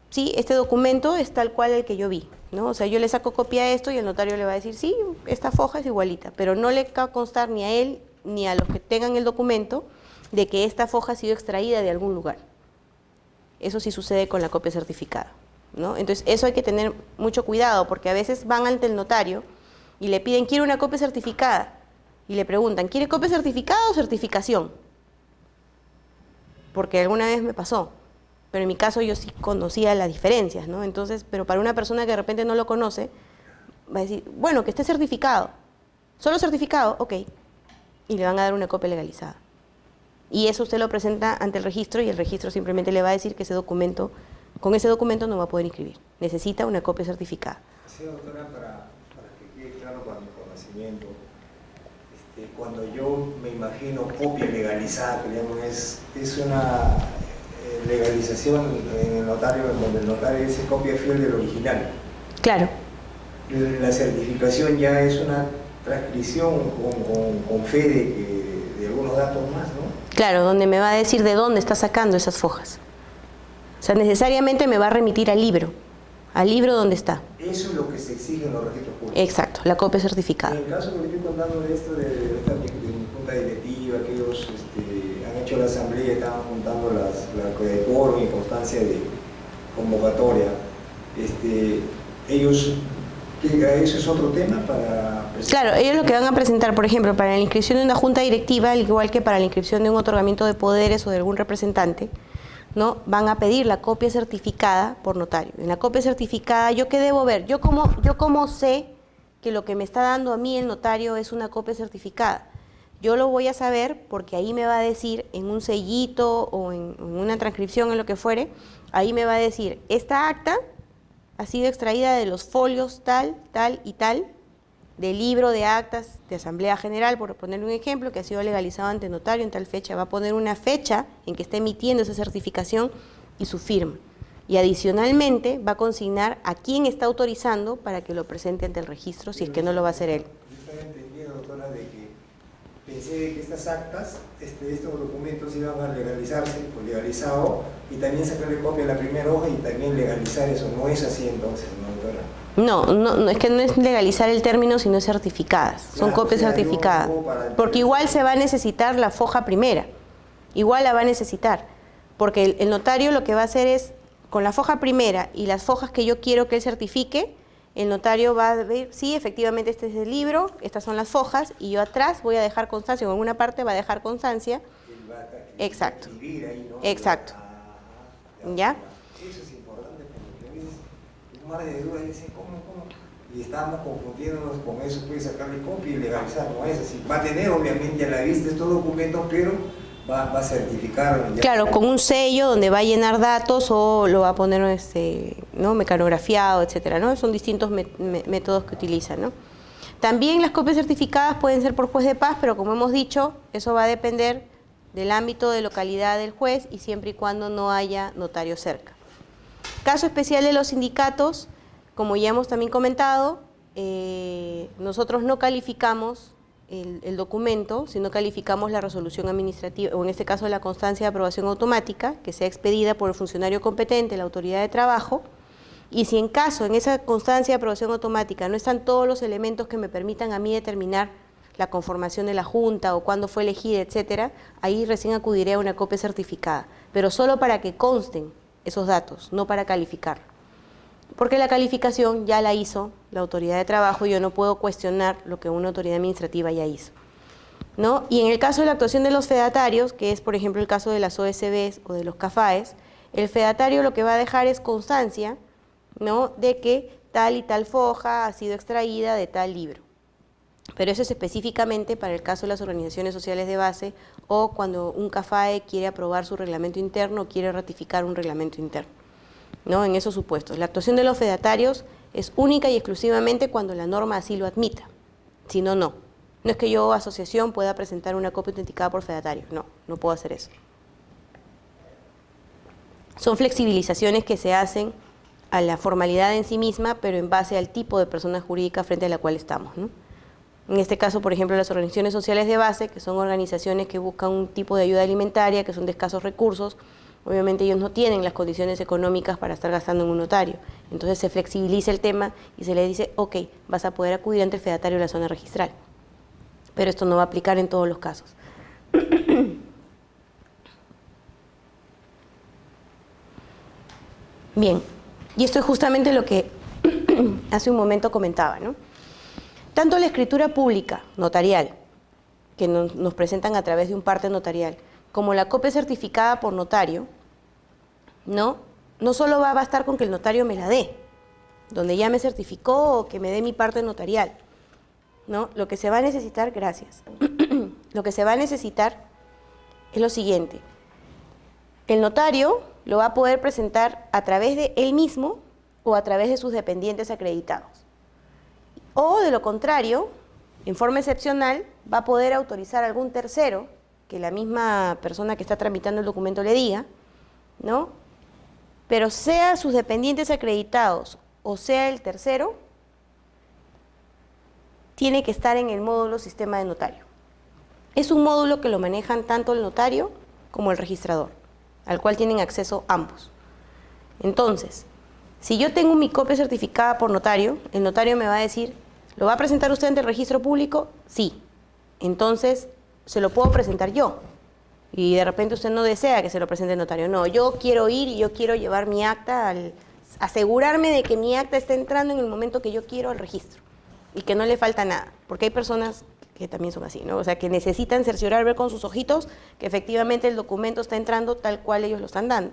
Sí, este documento es tal cual el que yo vi, ¿no? O sea, yo le saco copia a esto y el notario le va a decir, sí, esta foja es igualita, pero no le va a constar ni a él ni a los que tengan el documento de que esta foja ha sido extraída de algún lugar. Eso sí sucede con la copia certificada, ¿no? Entonces, eso hay que tener mucho cuidado, porque a veces van ante el notario y le piden, quiero una copia certificada, y le preguntan, ¿quiere copia certificada o certificación? Porque alguna vez me pasó, pero en mi caso yo sí conocía las diferencias, ¿no? Entonces, pero para una persona que de repente no lo conoce, va a decir, bueno, que esté certificado. ¿Solo certificado? Ok. Y le van a dar una copia legalizada. Y eso usted lo presenta ante el registro y el registro simplemente le va a decir que con ese documento no va a poder inscribir. Necesita una copia certificada. Sí, doctora, para que quede claro para mi conocimiento, cuando yo me imagino copia legalizada, que digamos, es una legalización en el notario, donde el notario dice copia fiel del original. Claro. La certificación ya es una transcripción con fe de algunos datos más, ¿no? Claro, donde me va a decir de dónde está sacando esas fojas. O sea, necesariamente me va a remitir al libro donde está. Eso es lo que se exige en los registros públicos. Exacto, la copia certificada. En el caso que le estoy contando de esto, de mi junta directiva, que ellos han hecho la asamblea y estaban juntando la de quórum y constancia de convocatoria, ellos, ¿eso es otro tema para presentar? Claro, ellos lo que van a presentar, por ejemplo, para la inscripción de una junta directiva, al igual que para la inscripción de un otorgamiento de poderes o de algún representante, ¿no? Van a pedir la copia certificada por notario. En la copia certificada, ¿yo qué debo ver? Yo cómo sé que lo que me está dando a mí el notario es una copia certificada. Yo lo voy a saber porque ahí me va a decir en un sellito o en una transcripción, en lo que fuere, ahí me va a decir, esta acta ha sido extraída de los folios tal, tal y tal, del libro de actas de Asamblea General, por ponerle un ejemplo, que ha sido legalizado ante notario en tal fecha. Va a poner una fecha en que está emitiendo esa certificación y su firma. Y adicionalmente va a consignar a quién está autorizando para que lo presente ante el registro, si es que no lo va a hacer él. Yo estaba entendiendo, doctora, de que pensé de que estas actas, estos documentos iban a legalizarse, por legalizado, y también sacarle copia a la primera hoja y también legalizar eso. No es así entonces, ¿no, doctora? No, es que no es legalizar el término, sino certificadas. Son copias certificadas. Porque igual se va a necesitar la foja primera. Igual la va a necesitar. Porque el notario lo que va a hacer es, con la foja primera y las fojas que yo quiero que él certifique, el notario va a ver, sí, efectivamente este es el libro, estas son las fojas, y yo atrás voy a dejar constancia, o en alguna parte va a dejar constancia. Exacto. Exacto. ¿Ya? Eso es importante, porque a veces un mar de dudas dicen, ¿cómo? Y estamos confundiéndonos con eso, puede sacarle copia y legalizar, no es así. Va a tener obviamente a la vista estos documentos, pero va a certificar. Claro, con un sello donde va a llenar datos o lo va a poner ¿no? mecanografiado, etcétera, ¿no? Son distintos métodos que utilizan, ¿no? También las copias certificadas pueden ser por juez de paz, pero como hemos dicho, eso va a depender del ámbito de localidad del juez y siempre y cuando no haya notario cerca. Caso especial de los sindicatos, como ya hemos también comentado, nosotros no calificamos el documento, sino calificamos la resolución administrativa, o en este caso la constancia de aprobación automática, que sea expedida por el funcionario competente, la autoridad de trabajo, y si en caso, en esa constancia de aprobación automática, no están todos los elementos que me permitan a mí determinar la conformación de la Junta o cuándo fue elegida, etcétera, ahí recién acudiré a una copia certificada, pero solo para que consten esos datos, no para calificar. Porque la calificación ya la hizo la autoridad de trabajo y yo no puedo cuestionar lo que una autoridad administrativa ya hizo, ¿no? Y en el caso de la actuación de los fedatarios, que es por ejemplo el caso de las OSBs o de los CAFAES, el fedatario lo que va a dejar es constancia, ¿no?, de que tal y tal foja ha sido extraída de tal libro. Pero eso es específicamente para el caso de las organizaciones sociales de base o cuando un CAFAE quiere aprobar su reglamento interno o quiere ratificar un reglamento interno, ¿no?, en esos supuestos. La actuación de los fedatarios es única y exclusivamente cuando la norma así lo admita, si no, no. No es que yo, asociación, pueda presentar una copia autenticada por fedatario, no, no puedo hacer eso. Son flexibilizaciones que se hacen a la formalidad en sí misma, pero en base al tipo de persona jurídica frente a la cual estamos, ¿no? En este caso, por ejemplo, las organizaciones sociales de base, que son organizaciones que buscan un tipo de ayuda alimentaria, que son de escasos recursos, obviamente ellos no tienen las condiciones económicas para estar gastando en un notario. Entonces se flexibiliza el tema y se le dice, ok, vas a poder acudir ante el fedatario de la zona registral. Pero esto no va a aplicar en todos los casos. Bien, y esto es justamente lo que hace un momento comentaba, ¿no? Tanto la escritura pública, notarial, que nos presentan a través de un parte notarial, como la copia certificada por notario, no solo va a bastar con que el notario me la dé, donde ya me certificó o que me dé mi parte notarial, ¿no? Lo que se va a necesitar, gracias, lo que se va a necesitar es lo siguiente. El notario lo va a poder presentar a través de él mismo o a través de sus dependientes acreditados. O, de lo contrario, en forma excepcional, va a poder autorizar a algún tercero, que la misma persona que está tramitando el documento le diga, ¿no? Pero sea sus dependientes acreditados o sea el tercero, tiene que estar en el módulo sistema de notario. Es un módulo que lo manejan tanto el notario como el registrador, al cual tienen acceso ambos. Entonces, si yo tengo mi copia certificada por notario, el notario me va a decir, ¿lo va a presentar usted ante el registro público? Sí. Entonces, se lo puedo presentar yo. Y de repente usted no desea que se lo presente el notario. No, yo quiero ir y yo quiero llevar mi acta, asegurarme de que mi acta está entrando en el momento que yo quiero al registro y que no le falta nada. Porque hay personas que también son así, ¿no? O sea, que necesitan cerciorar, ver con sus ojitos que efectivamente el documento está entrando tal cual ellos lo están dando.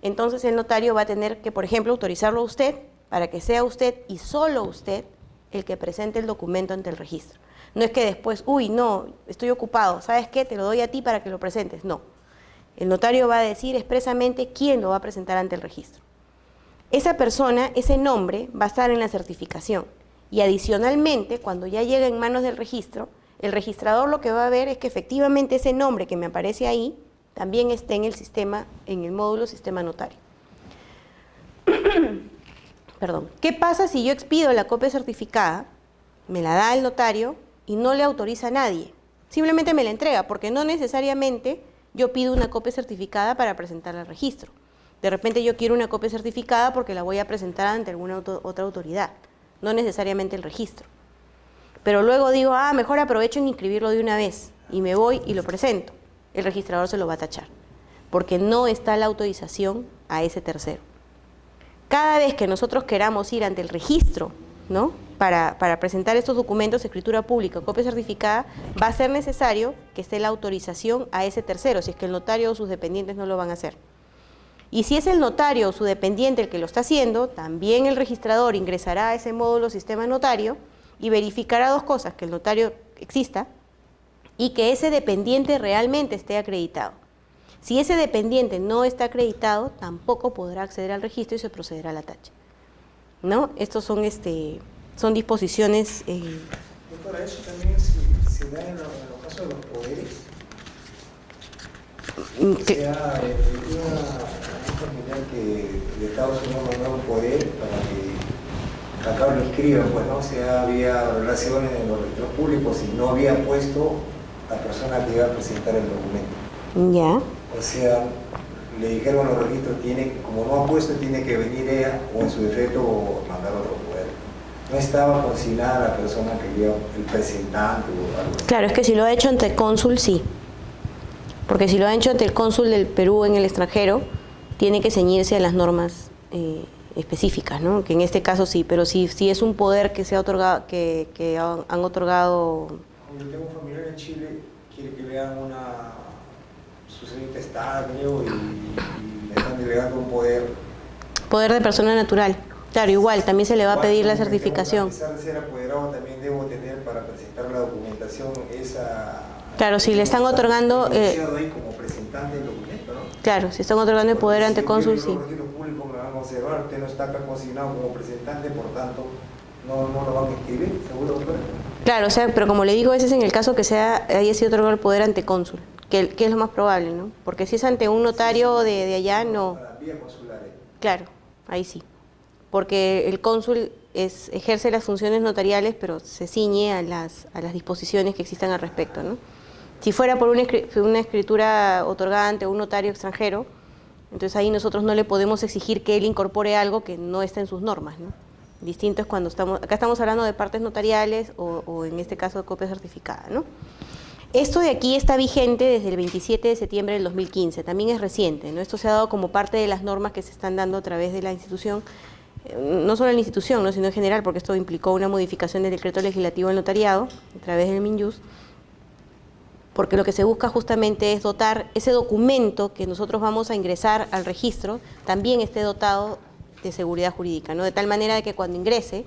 Entonces el notario va a tener que, por ejemplo, autorizarlo a usted para que sea usted y solo usted el que presente el documento ante el registro. No es que después, uy, no, estoy ocupado, ¿sabes qué? Te lo doy a ti para que lo presentes. No. El notario va a decir expresamente quién lo va a presentar ante el registro. Esa persona, ese nombre, va a estar en la certificación. Y adicionalmente, cuando ya llega en manos del registro, el registrador lo que va a ver es que efectivamente ese nombre que me aparece ahí también esté en el sistema, en el módulo sistema notario. Perdón. ¿Qué pasa si yo expido la copia certificada, me la da el notario y no le autoriza a nadie? Simplemente me la entrega, porque no necesariamente yo pido una copia certificada para presentarla al registro. De repente yo quiero una copia certificada porque la voy a presentar ante alguna otra autoridad, no necesariamente el registro. Pero luego digo, mejor aprovecho en inscribirlo de una vez y me voy y lo presento. El registrador se lo va a tachar, porque no está la autorización a ese tercero. Cada vez que nosotros queramos ir ante el registro, ¿no?, para presentar estos documentos, escritura pública, copia certificada, va a ser necesario que esté la autorización a ese tercero, si es que el notario o sus dependientes no lo van a hacer. Y si es el notario o su dependiente el que lo está haciendo, también el registrador ingresará a ese módulo sistema notario y verificará dos cosas: que el notario exista y que ese dependiente realmente esté acreditado. Si ese dependiente no está acreditado, tampoco podrá acceder al registro y se procederá a la tacha, ¿no? Estos son disposiciones... Doctora, eso también se da en los casos de los poderes. Sea una familiar que el Estado se nos ha mandado un poder para que acá lo inscriben, pues, ¿no? O sea, había relaciones en los registros públicos y no había puesto la persona que iba a presentar el documento. Ya. O sea, le dijeron a los registros, como no ha puesto, tiene que venir ella, o en su defecto, o mandar otro poder. No estaba consignada la persona que lleva el presentante o algo así. Claro, es que si lo ha hecho ante el cónsul, sí. Porque si lo ha hecho ante el cónsul del Perú en el extranjero, tiene que ceñirse a las normas específicas, ¿no? Que en este caso sí, pero si es un poder que se ha otorgado, que han otorgado. Yo tengo un familiar en Chile, quiere que vean su testado y le están delegando un poder. Poder de persona natural. Claro, igual, también se le va a pedir la certificación. A pesar de ser apoderado, también debo tener para presentar la documentación esa. Claro, si le están otorgando. Ahí como presentante del documento, ¿no? Claro, si están otorgando el poder ante cónsul, sí. Los registros públicos me van a observar, usted no está acá consignado como presentante, por tanto, no lo van a inscribir, seguro. Claro, o sea, pero como le digo, ese es en el caso que haya sido otorgado el poder ante cónsul, que es lo más probable, ¿no? Porque si es ante un notario de allá, no. Para la vía consular. Claro, ahí sí. Porque el cónsul ejerce las funciones notariales, pero se ciñe a las disposiciones que existan al respecto, ¿no? Si fuera por una escritura otorgada ante un notario extranjero, entonces ahí nosotros no le podemos exigir que él incorpore algo que no está en sus normas, ¿no? Distinto es cuando acá estamos hablando de partes notariales o en este caso de copia certificada, ¿no? Esto de aquí está vigente desde el 27 de septiembre del 2015, también es reciente, ¿no? Esto se ha dado como parte de las normas que se están dando a través de la institución, no solo en la institución, ¿no? Sino en general, porque esto implicó una modificación del decreto legislativo del notariado a través del MINYUS, porque lo que se busca justamente es dotar ese documento que nosotros vamos a ingresar al registro, también esté dotado de seguridad jurídica, ¿no? De tal manera de que cuando ingrese,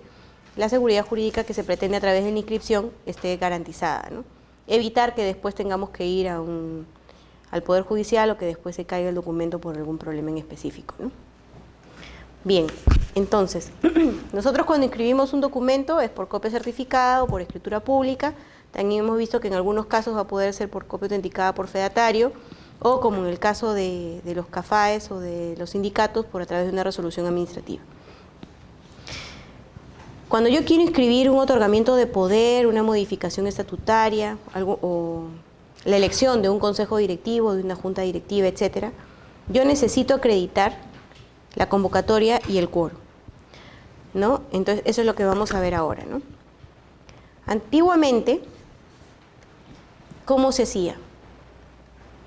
la seguridad jurídica que se pretende a través de la inscripción esté garantizada, ¿no? Evitar que después tengamos que ir al Poder Judicial o que después se caiga el documento por algún problema en específico, ¿no? Bien, entonces, nosotros cuando inscribimos un documento es por copia certificada o por escritura pública. También hemos visto que en algunos casos va a poder ser por copia autenticada por fedatario o, como en el caso de los CAFAES o de los sindicatos, por a través de una resolución administrativa. Cuando yo quiero inscribir un otorgamiento de poder, una modificación estatutaria, o la elección de un consejo directivo, de una junta directiva, etcétera, yo necesito acreditar la convocatoria y el quórum, ¿no? Entonces, eso es lo que vamos a ver ahora, ¿no? Antiguamente, ¿cómo se hacía?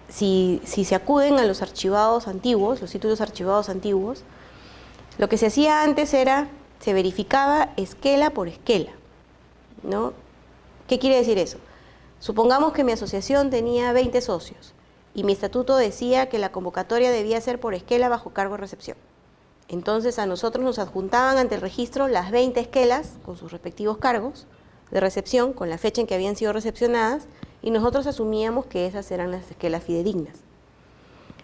Si se acuden a los archivados antiguos, los títulos archivados antiguos, lo que se hacía antes era, se verificaba esquela por esquela, ¿no? ¿Qué quiere decir eso? Supongamos que mi asociación tenía 20 socios y mi estatuto decía que la convocatoria debía ser por esquela bajo cargo de recepción. Entonces a nosotros nos adjuntaban ante el registro las 20 esquelas con sus respectivos cargos de recepción, con la fecha en que habían sido recepcionadas, y nosotros asumíamos que esas eran las esquelas fidedignas.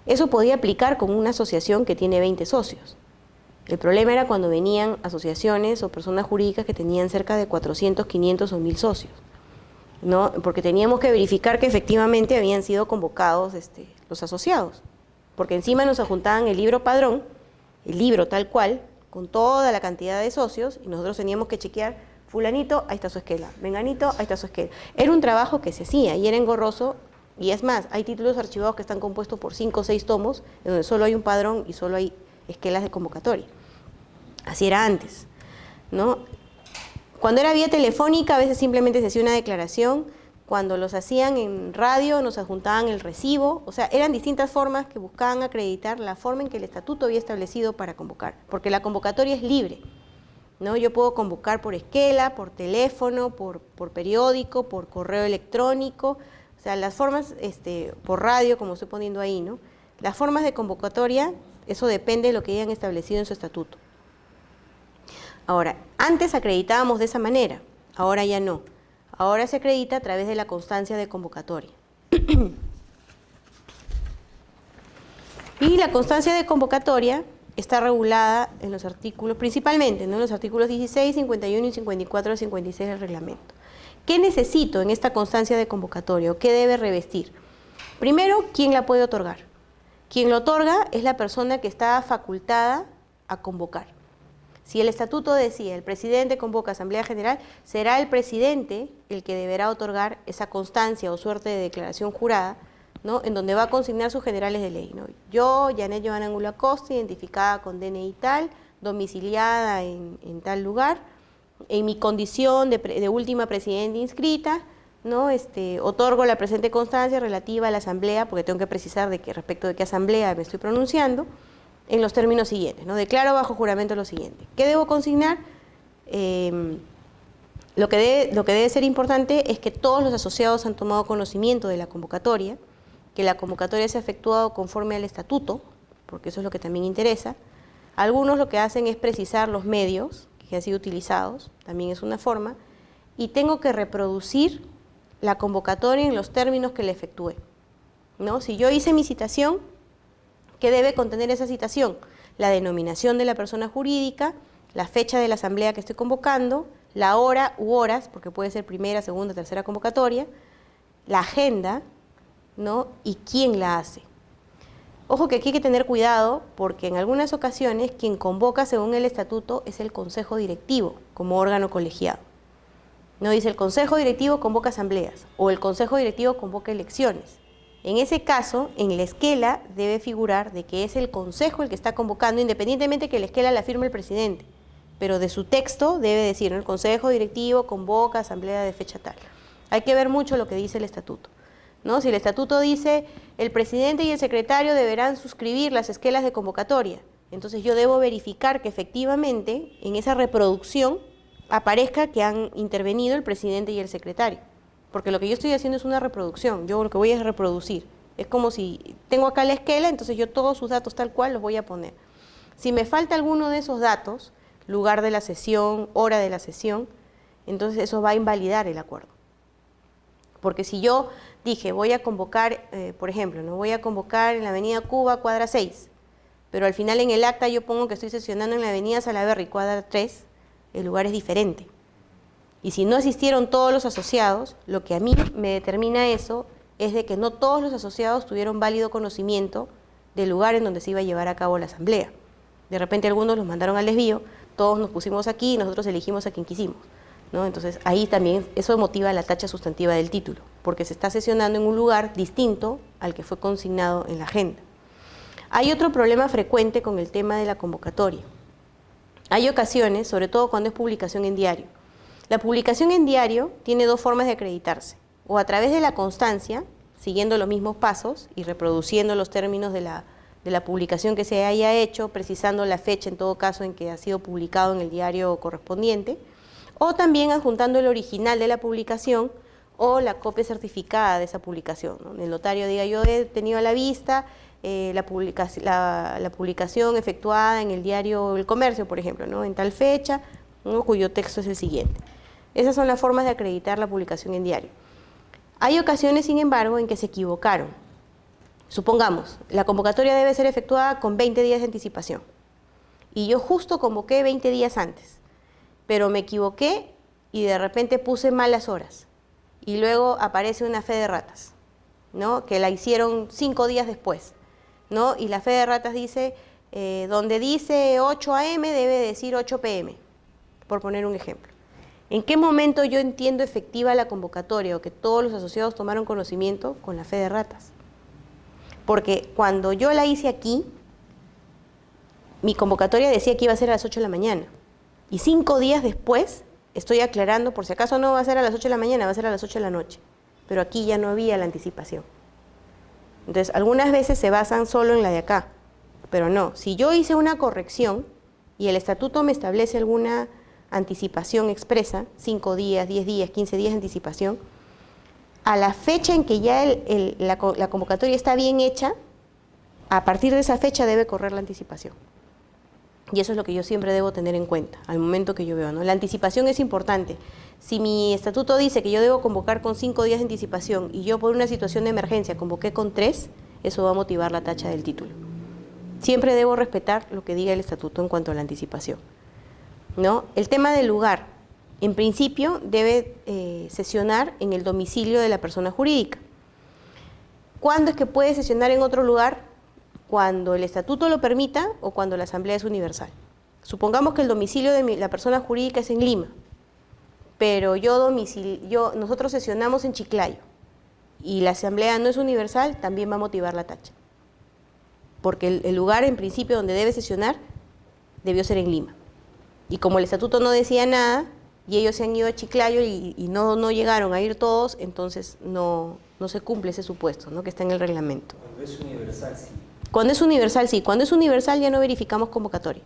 Eso podía aplicar con una asociación que tiene 20 socios. El problema era cuando venían asociaciones o personas jurídicas que tenían cerca de 400, 500 o 1000 socios, ¿no? Porque teníamos que verificar que efectivamente habían sido convocados los asociados, porque encima nos adjuntaban el libro padrón, el libro tal cual, con toda la cantidad de socios, y nosotros teníamos que chequear, fulanito, ahí está su esquela, menganito, ahí está su esquela. Era un trabajo que se hacía y era engorroso, y es más, hay títulos archivados que están compuestos por 5 o 6 tomos, en donde solo hay un padrón y solo hay esquelas de convocatoria. Así era antes, ¿no? Cuando era vía telefónica, a veces simplemente se hacía una declaración. Cuando los hacían en radio, nos adjuntaban el recibo. O sea, eran distintas formas que buscaban acreditar la forma en que el estatuto había establecido para convocar, porque la convocatoria es libre, ¿no? Yo puedo convocar por esquela, por teléfono, por periódico, por correo electrónico, o sea, las formas, por radio, como estoy poniendo ahí, ¿no? Las formas de convocatoria, eso depende de lo que hayan establecido en su estatuto. Ahora, antes acreditábamos de esa manera, ahora ya no. Ahora se acredita a través de la constancia de convocatoria. Y la constancia de convocatoria está regulada en los artículos, principalmente, ¿no? En los artículos 16, 51 y 54 al 56 del reglamento. ¿Qué necesito en esta constancia de convocatoria o qué debe revestir? Primero, ¿quién la puede otorgar? Quien lo otorga es la persona que está facultada a convocar. Si el estatuto decía, el presidente convoca asamblea general, será el presidente el que deberá otorgar esa constancia o suerte de declaración jurada, ¿no? En donde va a consignar sus generales de ley, ¿no? Yo, Janet Joana Angulo Acosta, identificada con DNI tal, domiciliada en tal lugar, en mi condición de última presidenta inscrita, ¿no? Otorgo la presente constancia relativa a la asamblea, porque tengo que precisar respecto de qué asamblea me estoy pronunciando, en los términos siguientes, ¿no? Declaro bajo juramento lo siguiente. ¿Qué debo consignar? Lo que debe ser importante es que todos los asociados han tomado conocimiento de la convocatoria, que la convocatoria se ha efectuado conforme al estatuto, porque eso es lo que también interesa. Algunos lo que hacen es precisar los medios que han sido utilizados, también es una forma, y tengo que reproducir la convocatoria en los términos que le efectué, ¿no? Si yo hice mi citación, ¿qué debe contener esa citación? La denominación de la persona jurídica, la fecha de la asamblea que estoy convocando, la hora u horas, porque puede ser primera, segunda, tercera convocatoria, la agenda, ¿no? Y quién la hace. Ojo que aquí hay que tener cuidado porque en algunas ocasiones quien convoca según el estatuto es el consejo directivo como órgano colegiado. No dice el consejo directivo convoca asambleas o el consejo directivo convoca elecciones. En ese caso, en la esquela debe figurar de que es el consejo el que está convocando, independientemente que la esquela la firme el presidente, pero de su texto debe decir, ¿no? El consejo directivo convoca asamblea de fecha tal. Hay que ver mucho lo que dice el estatuto, ¿no? Si el estatuto dice el presidente y el secretario deberán suscribir las esquelas de convocatoria, entonces yo debo verificar que efectivamente en esa reproducción aparezca que han intervenido el presidente y el secretario. Porque lo que yo estoy haciendo es una reproducción, yo lo que voy a es reproducir. Es como si tengo acá la esquela, entonces yo todos sus datos tal cual los voy a poner. Si me falta alguno de esos datos, lugar de la sesión, hora de la sesión, entonces eso va a invalidar el acuerdo. Porque si yo dije, voy a convocar, por ejemplo, ¿no? Voy a convocar en la avenida Cuba, cuadra 6, pero al final en el acta yo pongo que estoy sesionando en la avenida Salaverry, cuadra 3, el lugar es diferente. Y si no asistieron todos los asociados, lo que a mí me determina eso es de que no todos los asociados tuvieron válido conocimiento del lugar en donde se iba a llevar a cabo la asamblea. De repente algunos los mandaron al desvío, todos nos pusimos aquí y nosotros elegimos a quien quisimos, ¿no? Entonces ahí también eso motiva la tacha sustantiva del título, porque se está sesionando en un lugar distinto al que fue consignado en la agenda. Hay otro problema frecuente con el tema de la convocatoria. Hay ocasiones, sobre todo cuando es publicación en diario. La publicación en diario tiene dos formas de acreditarse, o a través de la constancia, siguiendo los mismos pasos y reproduciendo los términos de la publicación que se haya hecho, precisando la fecha en todo caso en que ha sido publicado en el diario correspondiente, o también adjuntando el original de la publicación o la copia certificada de esa publicación, ¿no? El notario diga, yo he tenido a la vista la publicación efectuada en el diario El Comercio, por ejemplo, ¿no? En tal fecha, ¿no? Cuyo texto es el siguiente. Esas son las formas de acreditar la publicación en diario. Hay ocasiones, sin embargo, en que se equivocaron. Supongamos, la convocatoria debe ser efectuada con 20 días de anticipación. Y yo justo convoqué 20 días antes, pero me equivoqué y de repente puse malas horas. Y luego aparece una fe de ratas, ¿no? Que la hicieron 5 días después, ¿no? Y la fe de ratas dice, donde dice 8 a.m. debe decir 8 p.m., por poner un ejemplo. ¿En qué momento yo entiendo efectiva la convocatoria o que todos los asociados tomaron conocimiento? Con la fe de ratas. Porque cuando yo la hice aquí, mi convocatoria decía que iba a ser a las 8 de la mañana. Y 5 días después estoy aclarando, por si acaso no va a ser a las 8 de la mañana, va a ser a las 8 de la noche. Pero aquí ya no había la anticipación. Entonces, algunas veces se basan solo en la de acá, pero no. Si yo hice una corrección y el estatuto me establece alguna anticipación expresa, 5 días, 10 días, 15 días de anticipación, a la fecha en que ya la convocatoria está bien hecha, a partir de esa fecha debe correr la anticipación. Y eso es lo que yo siempre debo tener en cuenta al momento que yo veo, ¿no? La anticipación es importante. Si mi estatuto dice que yo debo convocar con 5 días de anticipación y yo por una situación de emergencia convoqué con 3, eso va a motivar la tacha del título. Siempre debo respetar lo que diga el estatuto en cuanto a la anticipación, ¿no? El tema del lugar, en principio debe sesionar en el domicilio de la persona jurídica. ¿Cuándo es que puede sesionar en otro lugar? Cuando el estatuto lo permita o cuando la asamblea es universal. Supongamos que el domicilio de la persona jurídica es en Lima, pero nosotros sesionamos en Chiclayo y la asamblea no es universal, también va a motivar la tacha. Porque el lugar en principio donde debe sesionar debió ser en Lima. Y como el estatuto no decía nada y ellos se han ido a Chiclayo y no llegaron a ir todos, entonces no se cumple ese supuesto, ¿no?, que está en el reglamento. Cuando es universal, sí. Cuando es universal, sí. Cuando es universal ya no verificamos convocatoria.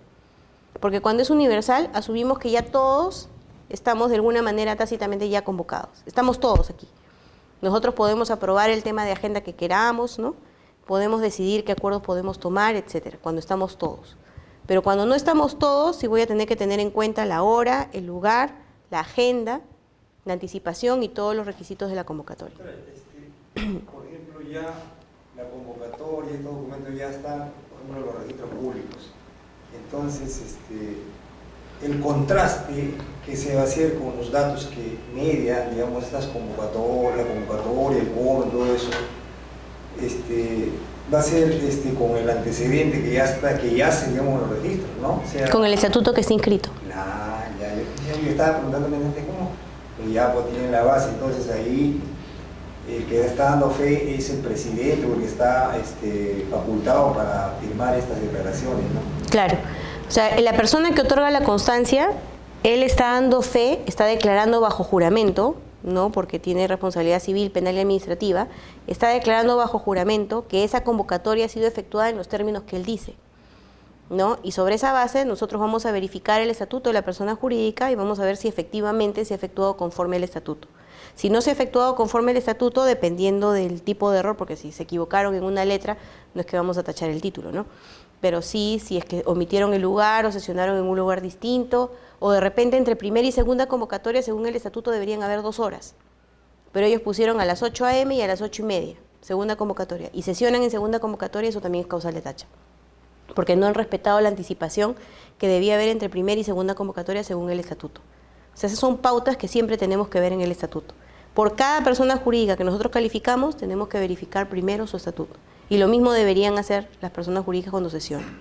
Porque cuando es universal asumimos que ya todos estamos de alguna manera tácitamente ya convocados. Estamos todos aquí. Nosotros podemos aprobar el tema de agenda que queramos, ¿no? Podemos decidir qué acuerdos podemos tomar, etcétera, cuando estamos todos. Pero cuando no estamos todos, sí voy a tener que tener en cuenta la hora, el lugar, la agenda, la anticipación y todos los requisitos de la convocatoria. Por ejemplo, ya la convocatoria, estos documentos ya están, por ejemplo, en los registros públicos. Entonces, el contraste que se va a hacer con los datos que median, digamos, estas convocatorias, el quórum, todo eso, va a ser con el antecedente que ya está, que ya se, digamos, los registros, ¿no? O sea, con el estatuto que está inscrito. Yo estaba preguntándome cómo, pero ya pues tienen la base, entonces ahí el que está dando fe es el presidente o el que está facultado para firmar estas declaraciones, ¿no? Claro, o sea, la persona que otorga la constancia, él está dando fe, está declarando bajo juramento, ¿no?, porque tiene responsabilidad civil, penal y administrativa, está declarando bajo juramento que esa convocatoria ha sido efectuada en los términos que él dice, ¿no? Y sobre esa base nosotros vamos a verificar el estatuto de la persona jurídica y vamos a ver si efectivamente se ha efectuado conforme al estatuto. Si no se ha efectuado conforme al estatuto, dependiendo del tipo de error, porque si se equivocaron en una letra, no es que vamos a tachar el título, ¿no? Pero sí, si es que omitieron el lugar o sesionaron en un lugar distinto, o de repente entre primera y segunda convocatoria, según el estatuto, deberían haber 2 horas. Pero ellos pusieron a las 8 a.m. y a las 8:30, segunda convocatoria, y sesionan en segunda convocatoria, eso también es causal de tacha, porque no han respetado la anticipación que debía haber entre primera y segunda convocatoria según el estatuto. O sea, esas son pautas que siempre tenemos que ver en el estatuto. Por cada persona jurídica que nosotros calificamos, tenemos que verificar primero su estatuto. Y lo mismo deberían hacer las personas jurídicas cuando sesionan.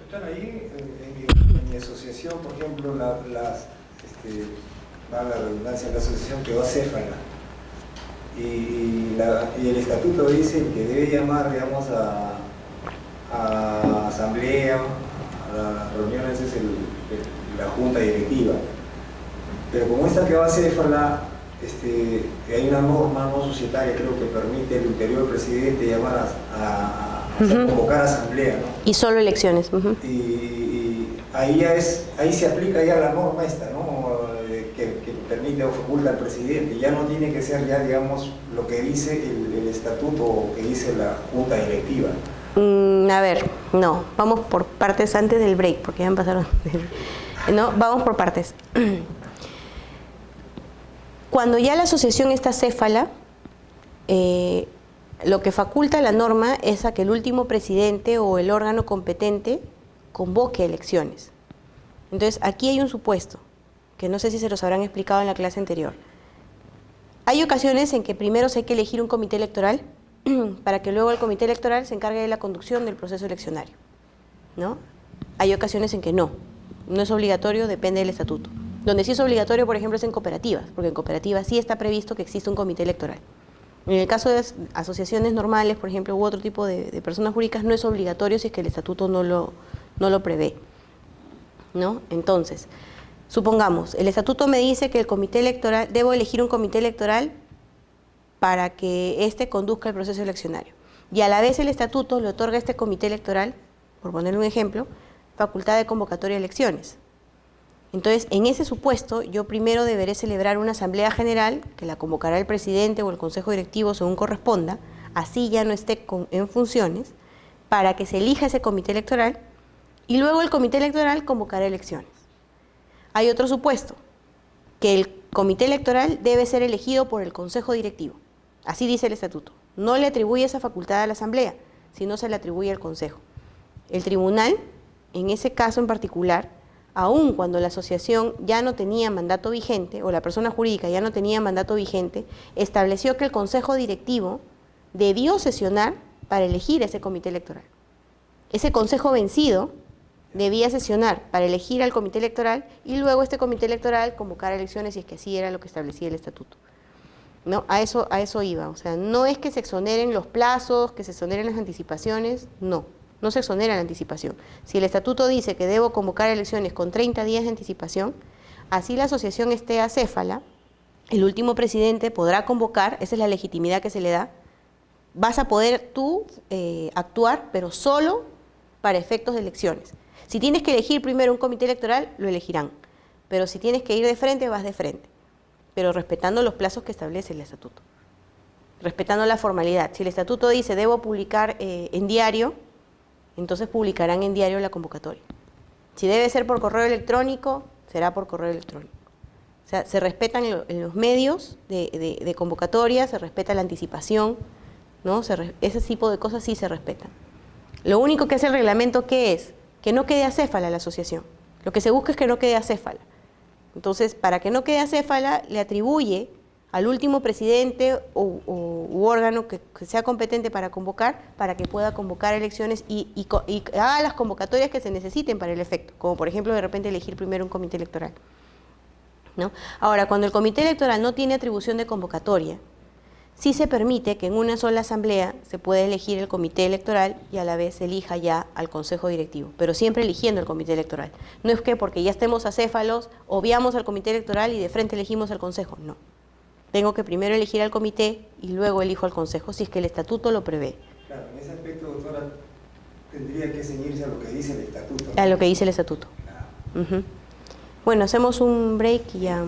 Están ahí, en mi asociación, por ejemplo, la redundancia, la asociación quedó acéfala. Y el estatuto dice que debe llamar, digamos, a asamblea, a las reuniones, es la junta directiva. Pero como esta quedó acéfala, hay una norma no societaria, creo que permite el ulterior presidente llamar a convocar asamblea, ¿no? Y solo elecciones. Y ahí se aplica ya la norma esta, ¿no? Que permite o faculta al presidente. Ya no tiene que ser ya, digamos, lo que dice el estatuto o que dice la junta directiva. A ver, no, vamos por partes antes del break, porque ya pasaron. No, vamos por partes. Cuando ya la asociación está acéfala, lo que faculta la norma es a que el último presidente o el órgano competente convoque elecciones. Entonces, aquí hay un supuesto, que no sé si se los habrán explicado en la clase anterior. Hay ocasiones en que primero se hay que elegir un comité electoral para que luego el comité electoral se encargue de la conducción del proceso eleccionario, ¿no? Hay ocasiones en que no es obligatorio, depende del estatuto. Donde sí es obligatorio, por ejemplo, es en cooperativas, porque en cooperativas sí está previsto que exista un comité electoral. En el caso de asociaciones normales, por ejemplo, u otro tipo de personas jurídicas, no es obligatorio si es que el estatuto no lo prevé, ¿no? Entonces, supongamos, el estatuto me dice que el comité electoral, debo elegir un comité electoral para que éste conduzca el proceso eleccionario. Y a la vez el estatuto le otorga a este comité electoral, por ponerle un ejemplo, facultad de convocatoria de elecciones. Entonces, en ese supuesto, yo primero deberé celebrar una asamblea general, que la convocará el presidente o el consejo directivo según corresponda, así ya no esté en funciones, para que se elija ese comité electoral, y luego el comité electoral convocará elecciones. Hay otro supuesto, que el comité electoral debe ser elegido por el consejo directivo. Así dice el estatuto. No le atribuye esa facultad a la asamblea, sino se le atribuye al consejo. El tribunal, en ese caso en particular, aun cuando la asociación ya no tenía mandato vigente, o la persona jurídica ya no tenía mandato vigente, estableció que el consejo directivo debió sesionar para elegir ese comité electoral. Ese consejo vencido debía sesionar para elegir al comité electoral y luego este comité electoral convocar elecciones si es que así era lo que establecía el estatuto. ¿No? A eso iba, o sea, no es que se exoneren los plazos, que se exoneren las anticipaciones, no se exonera la anticipación. Si el estatuto dice que debo convocar elecciones con 30 días de anticipación, así la asociación esté acéfala, el último presidente podrá convocar, esa es la legitimidad que se le da, vas a poder tú actuar, pero solo para efectos de elecciones. Si tienes que elegir primero un comité electoral, lo elegirán, pero si tienes que ir de frente, vas de frente, pero respetando los plazos que establece el estatuto, respetando la formalidad. Si el estatuto dice debo publicar en diario, entonces publicarán en diario la convocatoria. Si debe ser por correo electrónico, será por correo electrónico. O sea, se respetan los medios de convocatoria, se respeta la anticipación, ¿no? Ese tipo de cosas sí se respetan. Lo único que hace el reglamento, ¿qué es? Que no quede acéfala la asociación. Lo que se busca es que no quede acéfala. Entonces, para que no quede acéfala, le atribuye al último presidente u órgano que sea competente para convocar, para que pueda convocar elecciones y haga las convocatorias que se necesiten para el efecto, como por ejemplo de repente elegir primero un comité electoral, ¿no? Ahora, cuando el comité electoral no tiene atribución de convocatoria, sí se permite que en una sola asamblea se pueda elegir el comité electoral y a la vez se elija ya al consejo directivo, pero siempre eligiendo el comité electoral. No es que porque ya estemos acéfalos, obviamos al comité electoral y de frente elegimos al consejo, no. Tengo que primero elegir al comité y luego elijo al consejo, si es que el estatuto lo prevé. Claro, en ese aspecto, doctora, tendría que ceñirse a lo que dice el estatuto, ¿no? A lo que dice el estatuto. Claro. Bueno, hacemos un break y ya...